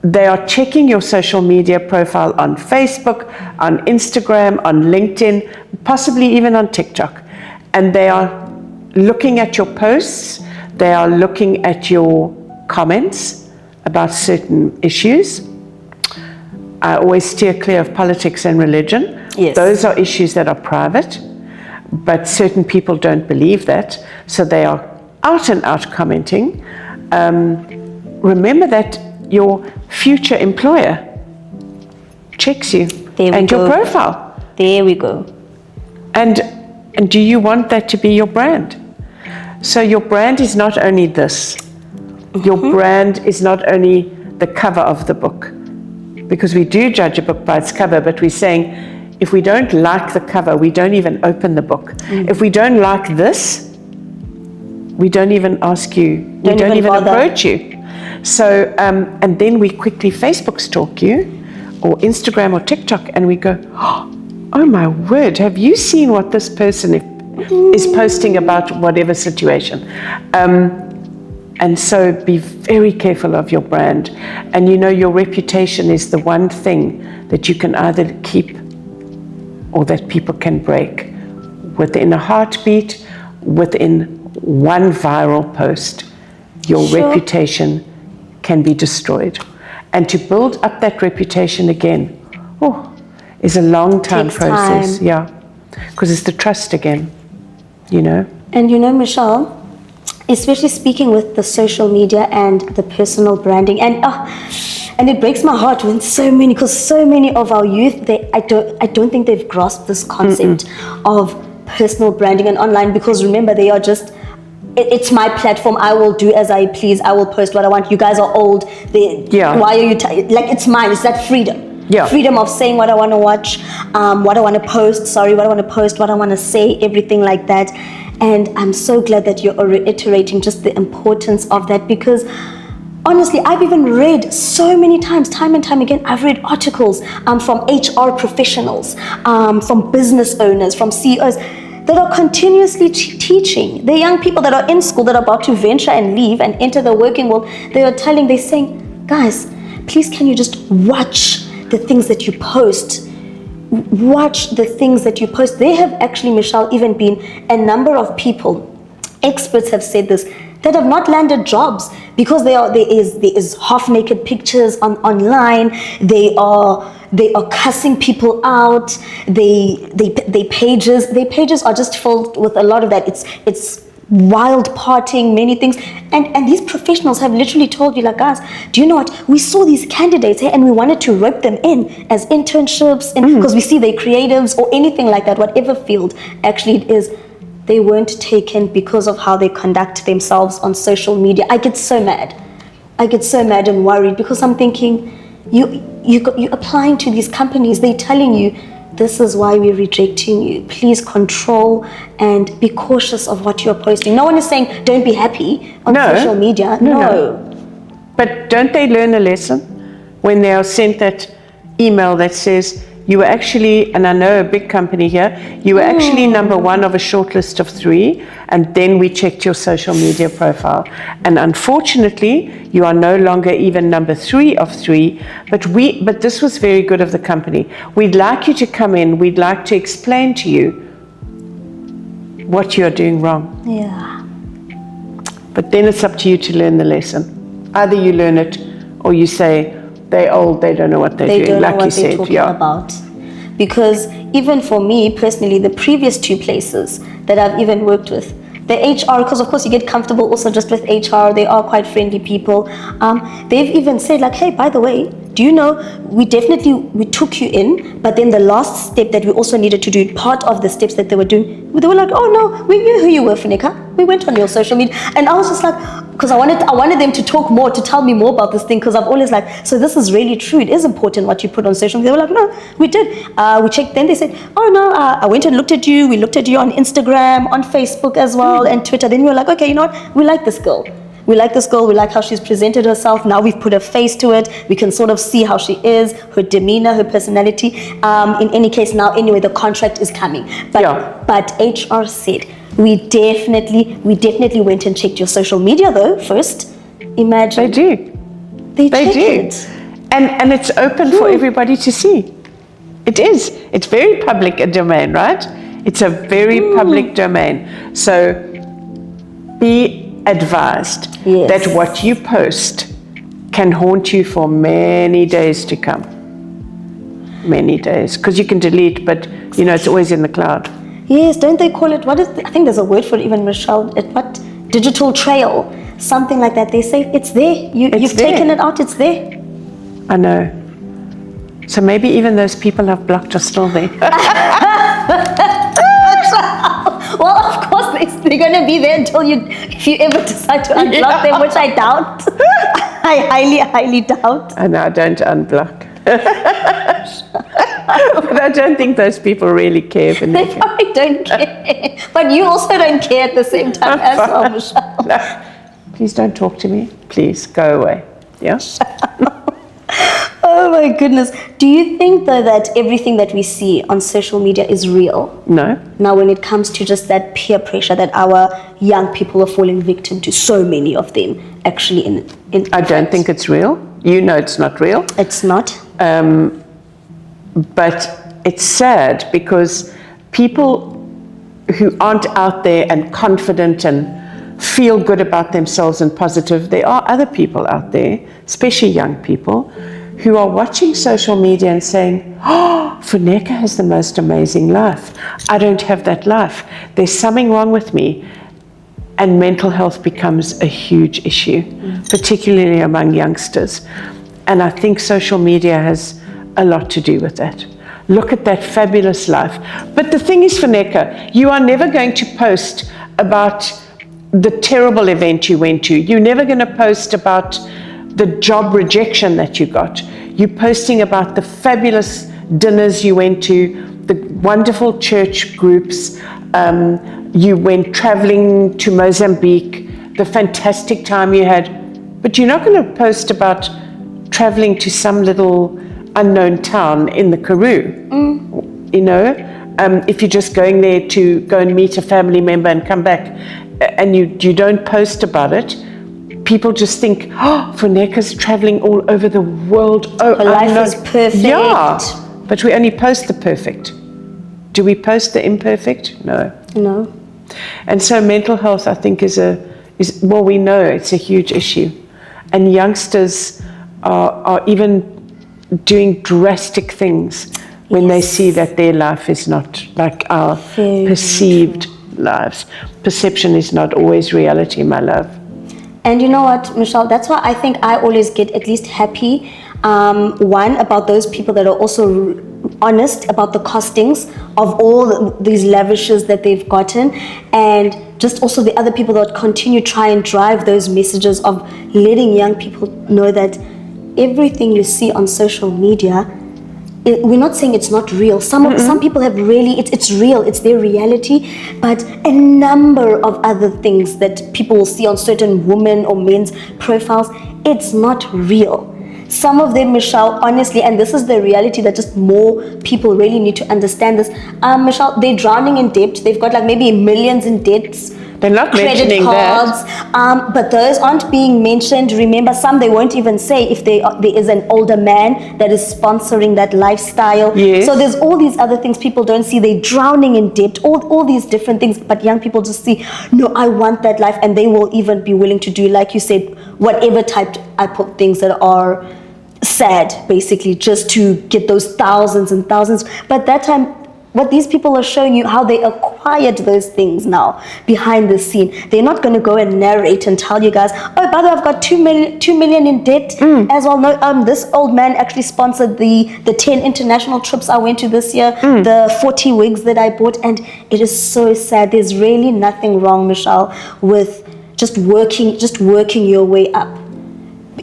They are checking your social media profile on Facebook, on Instagram, on LinkedIn, possibly even on TikTok. And they are looking at your posts, they are looking at your comments about certain issues. I always steer clear of politics and religion. Yes. Those are issues that are private, but certain people don't believe that, so they are out and out commenting. Remember that your future employer checks you and your profile. There we go. And do you want that to be your brand? So your brand is not only this. Your brand is not only the cover of the book, because we do judge a book by its cover, but we're saying if we don't like the cover, we don't even open the book. If we don't like this, we don't even ask you, we don't even approach you. So, and then we quickly Facebook stalk you, or Instagram or TikTok, and we go, oh my word, have you seen what this person is posting about whatever situation? And so be very careful of your brand. And you know, your reputation is the one thing that you can either keep or that people can break within a heartbeat, within one viral post. Your reputation can be destroyed. And to build up that reputation again, is a long time process. Yeah, because it's the trust again, you know. And you know, Michelle, especially speaking with the social media and the personal branding, and it breaks my heart when so many of our youth, I don't think they've grasped this concept of personal branding and online, because remember, they are just, it's my platform, I will do as I please, I will post what I want, you guys are old, why are you, like, it's mine, it's that freedom. Yeah. Freedom of saying what I want to watch, what I want to post, what I want to say, everything like that. And I'm so glad that you're reiterating just the importance of that, because honestly, I've even read so many times, time and time again, I've read articles from HR professionals, from business owners, from CEOs, that are continuously teaching. The young people that are in school that are about to venture and leave and enter the working world, they're saying, guys, please can you just watch the things that you post? Watch the things that you post. There have actually, Michelle, even been a number of people, experts have said this, that have not landed jobs because there is half-naked pictures online. They are cussing people out. Their pages are just filled with a lot of that. It's wild partying, many things, and these professionals have literally told you, like, guys, do you know what? We saw these candidates here and we wanted to rope them in as internships, because we see they're creatives or anything like that, whatever field actually it is. They weren't taken because of how they conduct themselves on social media. I get so mad. And worried, because I'm thinking, you're applying to these companies. They're telling you, this is why we're rejecting you. Please control and be cautious of what you're posting. No one is saying don't be happy on social media. No. But don't they learn a lesson when they are sent that email that says, you were actually, and I know a big company here, you were actually number one of a short list of 3, and then we checked your social media profile. And unfortunately, you are no longer even number 3 of 3, but this was very good of the company. We'd like you to come in, we'd like to explain to you what you're doing wrong. Yeah. But then it's up to you to learn the lesson. Either you learn it, or you say, they're old, they don't know what they're doing, they don't like know what you they're said. talking about. Because even for me personally, the previous 2 places that I've even worked with, the HR, because of course you get comfortable also just with HR, they are quite friendly people. They've even said, like, hey, by the way, do you know, we took you in, but then the last step that we also needed to do, part of the steps that they were doing, they were like, oh no, we knew who you were, Funeka. We went on your social media. And I was just like, because I wanted them to talk more, to tell me more about this thing, because I've always like, so this is really true. It is important what you put on social media. They were like, no, we did. We checked. Then they said, oh no, I went and looked at you. We looked at you on Instagram, on Facebook as well, and Twitter. Then we were like, okay, you know what? We like this girl. We like this girl. We like how she's presented herself. Now we've put a face to it. We can sort of see how she is, her demeanor, her personality. In any case, now anyway, the contract is coming. But HR said, we definitely went and checked your social media though first. Imagine. They do. They do. It. And it's open for everybody to see. It is. It's very public a domain, right? It's a very public domain. So be advised that what you post can haunt you for many days to come. Many days. Because you can delete, but you know, it's always in the cloud. Yes, don't they call it, I think there's a word for it even, Michelle, what? Digital trail, something like that. They say it's there. You've taken it out, it's there. I know. So maybe even those people I've blocked are still there. Well, of course, they're going to be there until if you ever decide to unblock them, which I doubt. I highly, highly doubt. And I don't unblock. But I don't think those people really care. They probably don't care. But you also don't care at the same time as well, Michelle. No. Please don't talk to me. Please, go away. Yeah? Oh my goodness. Do you think though that everything that we see on social media is real? No. Now when it comes to just that peer pressure that our young people are falling victim to, so many of them actually in I don't think it's real. You know it's not real. It's not. But it's sad because people who aren't out there and confident and feel good about themselves and positive, there are other people out there, especially young people, who are watching social media and saying, oh, Funeka has the most amazing life. I don't have that life. There's something wrong with me. And mental health becomes a huge issue, particularly among youngsters. And I think social media has a lot to do with that. Look at that fabulous life. But the thing is, Funeka, you are never going to post about the terrible event you went to. You're never going to post about the job rejection that you got. You're posting about the fabulous dinners you went to, the wonderful church groups. You went traveling to Mozambique, the fantastic time you had. But you're not going to post about traveling to some little unknown town in the Karoo. You know, if you're just going there to go and meet a family member and come back, and you don't post about it, people just think, oh, Funeka's traveling all over the world. Oh, Her life is perfect. Yeah, but we only post the perfect. Do we post the imperfect? No. No. And so mental health, I think, well, we know it's a huge issue. And youngsters are even doing drastic things when they see that their life is not like our perceived lives. Perception is not always reality, my love. And you know what, Michelle, that's why I think I always get at least happy, one, about those people that are also honest about the costings of all these lavishes that they've gotten, and just also the other people that continue try and drive those messages of letting young people know that everything you see on social media, we're not saying it's not real. Some people have really, it's real, it's their reality, but a number of other things that people will see on certain women or men's profiles, it's not real. Some of them, Michelle, honestly, and this is the reality that just more people really need to understand this. Michelle, they're drowning in debt. They've got like maybe millions in debts. They're not credit mentioning cards, that. But those aren't being mentioned. Remember, some they won't even say if there is an older man that is sponsoring that lifestyle. Yes. So there's all these other things people don't see. They're drowning in debt, all these different things. But young people just see, no, I want that life. And they will even be willing to do, like you said, whatever type I put things that are sad, basically, just to get those thousands and thousands. But that time, what these people are showing you, how they acquired those things now behind the scene. They're not going to go and narrate and tell you guys, oh, by the way, I've got 2 million in debt as well. No, this old man actually sponsored the 10 international trips I went to this year, the 40 wigs that I bought, and it is so sad. There's really nothing wrong, Michelle, with just working your way up.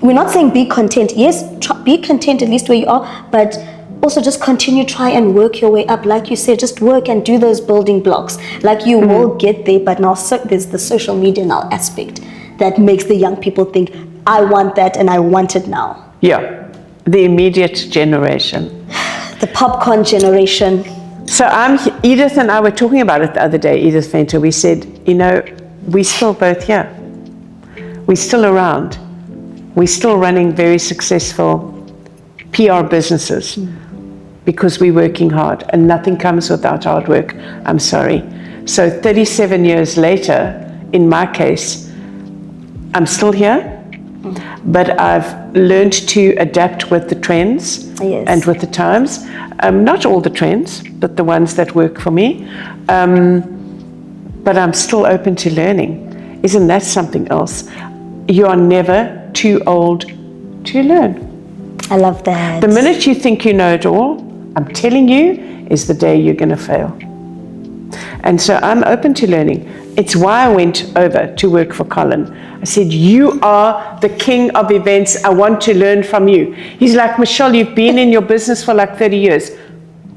We're not saying be content. Yes, be content at least where you are, but also just continue, try and work your way up. Like you said, just work and do those building blocks. Like you will get there, but now there's the social media now aspect that makes the young people think, I want that and I want it now. Yeah, the immediate generation. The popcorn generation. So Edith and I were talking about it the other day, Edith Venter. We said, we're still both here. We're still around. We're still running very successful PR businesses because we're working hard, and nothing comes without hard work. I'm sorry. So 37 years later, in my case, I'm still here, but I've learned to adapt with the trends and with the times. Not all the trends, but the ones that work for me. But I'm still open to learning. Isn't that something else? You are never too old to learn. I love that. The minute you think you know it all, I'm telling you, is the day you're going to fail. And so I'm open to learning. It's why I went over to work for Colin. I said, you are the king of events. I want to learn from you. He's like, Michelle, you've been in your business for like 30 years.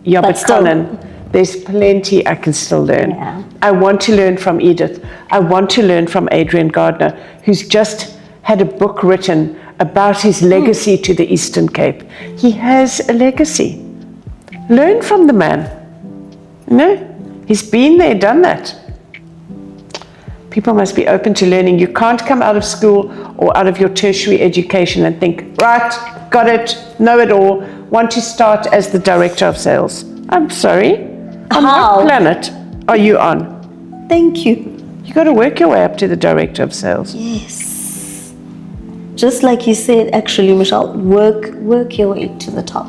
Yeah, but Colin, there's plenty I can still learn. Yeah. I want to learn from Edith. I want to learn from Adrian Gardner, who's just had a book written about his legacy to the Eastern Cape. He has a legacy. Learn from the man. He's been there, done that. People must be open to learning. You can't come out of school or out of your tertiary education and think, right, got it, know it all, want to start as the director of sales. I'm sorry. On what planet are you on? Thank you. You got to work your way up to the director of sales. Yes. Just like you said, actually, Michelle, work your way to the top.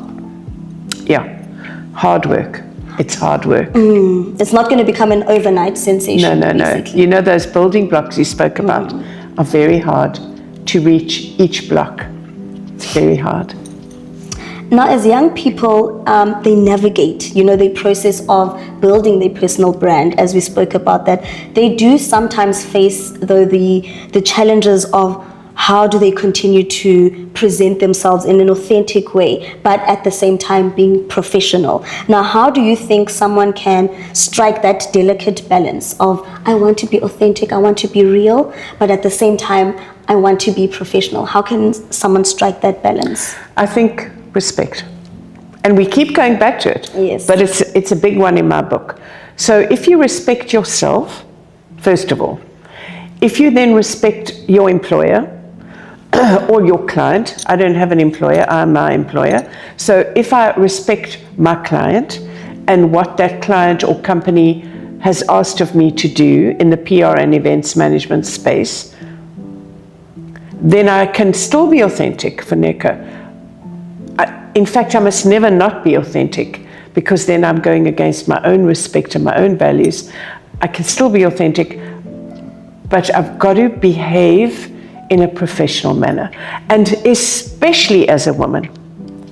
Yeah, hard work. It's hard work. It's not going to become an overnight sensation. No. Basically. Those building blocks you spoke about are very hard to reach each block. It's very hard. Now, as young people, they navigate, the process of building their personal brand, as we spoke about that. They do sometimes face, though, the challenges of how do they continue to present themselves in an authentic way, but at the same time being professional. Now, how do you think someone can strike that delicate balance of, I want to be authentic, I want to be real, but at the same time, I want to be professional? How can someone strike that balance? I think respect And we keep going back to it. Yes. But it's a big one in my book. So if you respect yourself, first of all, if you then respect your employer or your client, I don't have an employer, I'm my employer. So if I respect my client and what that client or company has asked of me to do in the PR and events management space, then I can still be authentic, Funeka. In fact, I must never not be authentic, because then I'm going against my own respect and my own values. I can still be authentic, but I've got to behave in a professional manner. And especially as a woman,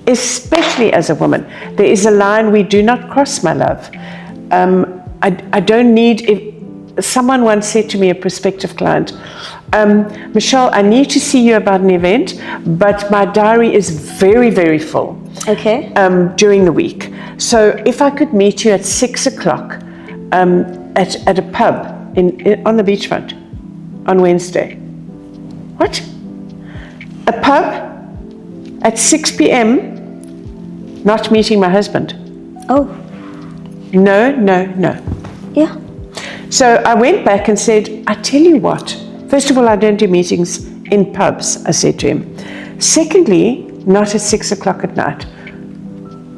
there is a line we do not cross, my love. I don't need, if someone once said to me, a prospective client, Michelle, I need to see you about an event, but my diary is very, very full. Okay. During the week. So if I could meet you at 6 o'clock at a pub on the beachfront on Wednesday. What? A pub at 6 p.m. not meeting my husband. Oh. No. Yeah. So I went back and said, I tell you what, first of all, I don't do meetings in pubs, I said to him. Secondly, not at 6 o'clock at night.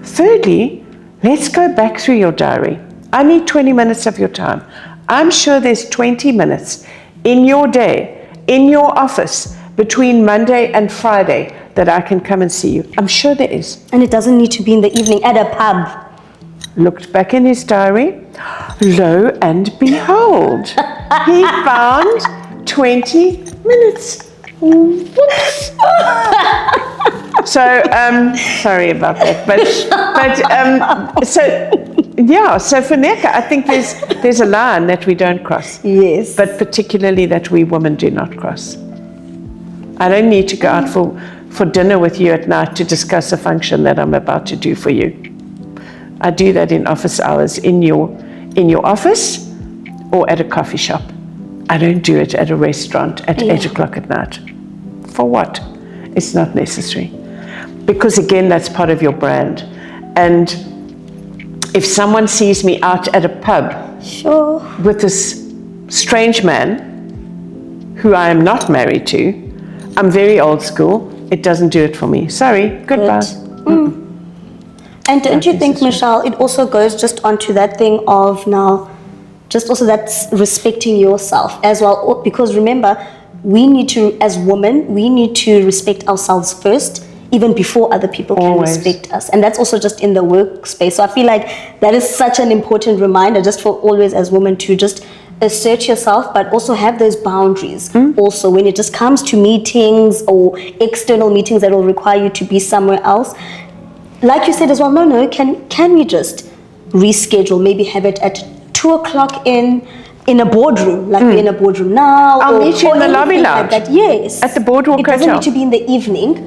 Thirdly, let's go back through your diary. I need 20 minutes of your time. I'm sure there's 20 minutes in your day, in your office, between Monday and Friday that I can come and see you. I'm sure there is. And it doesn't need to be in the evening at a pub. Looked back in his diary. Lo and behold, he found 20 minutes. Whoops. So, sorry about that, so Funeka, I think there's a line that we don't cross. Yes. But particularly that we women do not cross. I don't need to go out for dinner with you at night to discuss a function that I'm about to do for you. I do that in office hours, in your office or at a coffee shop. I don't do it at a restaurant at 8 o'clock at night. For what? It's not necessary. Because again, that's part of your brand. And if someone sees me out at a pub Sure. with this strange man who I am not married to, I'm very old school. It doesn't do it for me. Sorry, goodbye. And don't you think, Michelle, it also goes just onto that thing of now, just also that's respecting yourself as well. Because remember, we need to, as women, we need to respect ourselves first, even before other people can respect us. And that's also just in the workspace. So I feel like that is such an important reminder just for always as women to just assert yourself, but also have those boundaries. Also, when it just comes to meetings or external meetings that will require you to be somewhere else, like you said as well, no, can we just reschedule, maybe have it at 2 o'clock in a boardroom, like we're in a boardroom now. I'll meet you in the lobby lounge. Like that. Yes. At the Boardwalk It doesn't Hotel. need to be in the evening,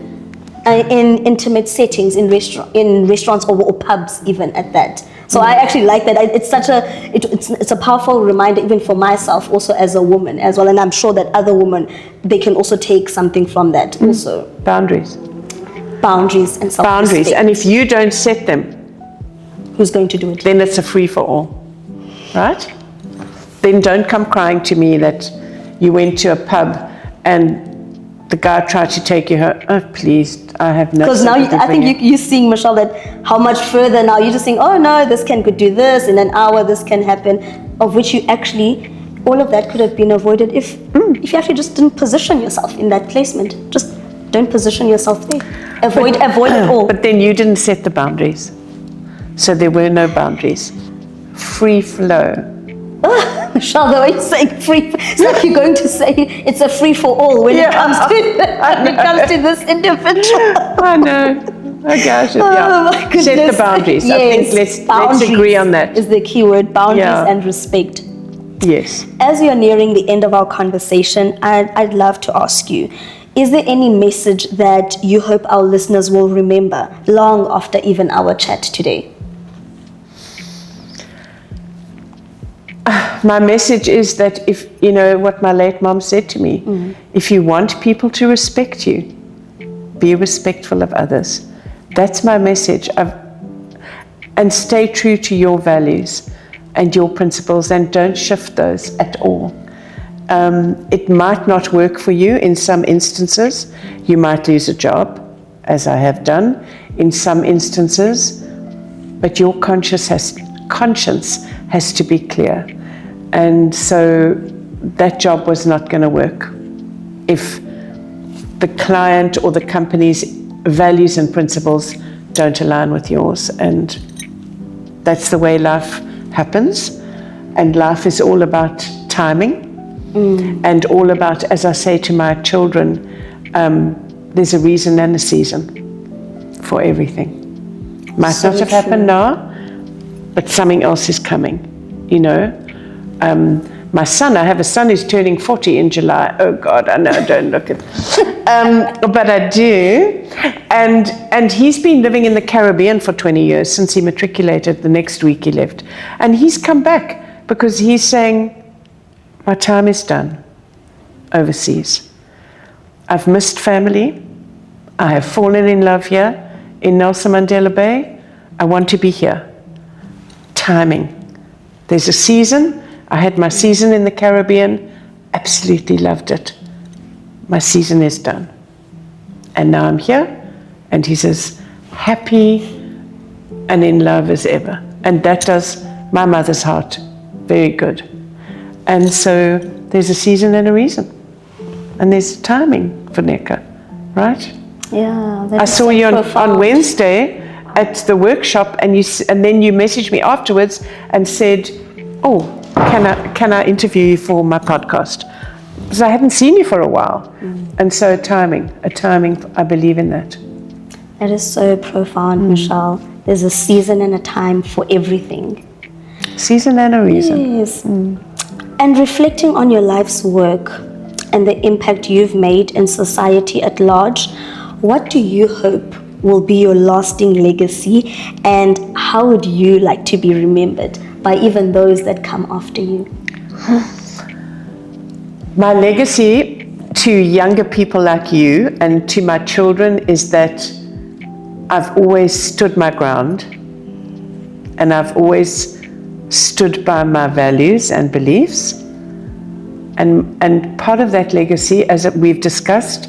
in intimate settings, in restaurants or pubs even at that. So I actually like that. It's such it's a powerful reminder even for myself also as a woman as well. And I'm sure that other women, they can also take something from that also. Boundaries. Boundaries and self-respect. Boundaries. And if you don't set them, who's going to do it? then it's a free-for-all, right? Then don't come crying to me that you went to a pub and the guy tried to take you home. Oh, please, I have no. Because now I think you're seeing, Michelle, that how much further now you're just saying, oh no, this could do this in an hour, this can happen, of which you actually, all of that could have been avoided if you actually just didn't position yourself in that placement. Just don't position yourself there. Avoid it all. But then you didn't set the boundaries. So there were no boundaries. Free flow. Michelle, the way you're saying free, it's like you're going to say it's a free for all when it comes to this individual. I know. Oh gosh. Oh my goodness. Set the boundaries. Yes, I think let's agree on that. Is the key word, boundaries and respect. Yes. As we are nearing the end of our conversation, I'd love to ask you, is there any message that you hope our listeners will remember long after even our chat today? My message is that if, you know, what my late mom said to me, if you want people to respect you, be respectful of others. That's my message. and stay true to your values and your principles, and don't shift those at all. It might not work for you in some instances. You might lose a job, as I have done in some instances, but your conscience has to be clear. And so that job was not going to work if the client or the company's values and principles don't align with yours. And that's the way life happens. And life is all about timing, and all about, as I say to my children, there's a reason and a season for everything. Might So not have true. happened now, but something else is coming, you know. My son, I have a son who's turning 40 in July. Oh God, I know, don't look at but I do. And he's been living in the Caribbean for 20 years since he matriculated. The next week he left. And he's come back because he's saying, my time is done overseas. I've missed family. I have fallen in love here in Nelson Mandela Bay. I want to be here. Timing. There's a season. I had my season in the Caribbean. Absolutely loved it. My season is done. And now I'm here. And he's as happy and in love as ever. And that does my mother's heart very good. And so there's a season and a reason. And there's timing for Neka, right? Yeah. I saw you on Wednesday at the workshop, and then you messaged me afterwards and said, "Oh, can I interview you for my podcast?" Because I hadn't seen you for a while, and so a timing. I believe in that. That is so profound, Michelle. There's a season and a time for everything. Season and a reason. Yes. And reflecting on your life's work and the impact you've made in society at large, what do you hope will be your lasting legacy, and how would you like to be remembered by even those that come after you? My legacy to younger people like you and to my children is that I've always stood my ground, and I've always stood by my values and beliefs. And part of that legacy, as we've discussed,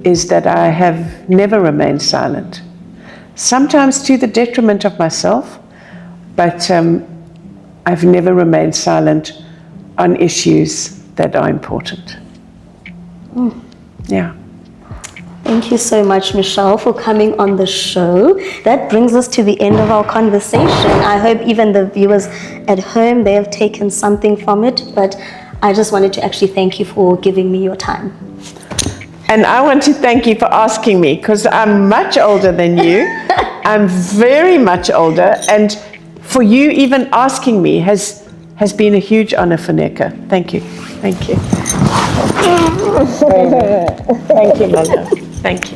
is that I have never remained silent. Sometimes to the detriment of myself, but I've never remained silent on issues that are important. Yeah. Thank you so much, Michelle, for coming on the show. That brings us to the end of our conversation. I hope even the viewers at home, they have taken something from it, but I just wanted to actually thank you for giving me your time. And I want to thank you for asking me, because I'm much older than you. I'm very much older, and for you even asking me has been a huge honor for Neka. Thank you. Thank you. Thank you, Mother. Thank you.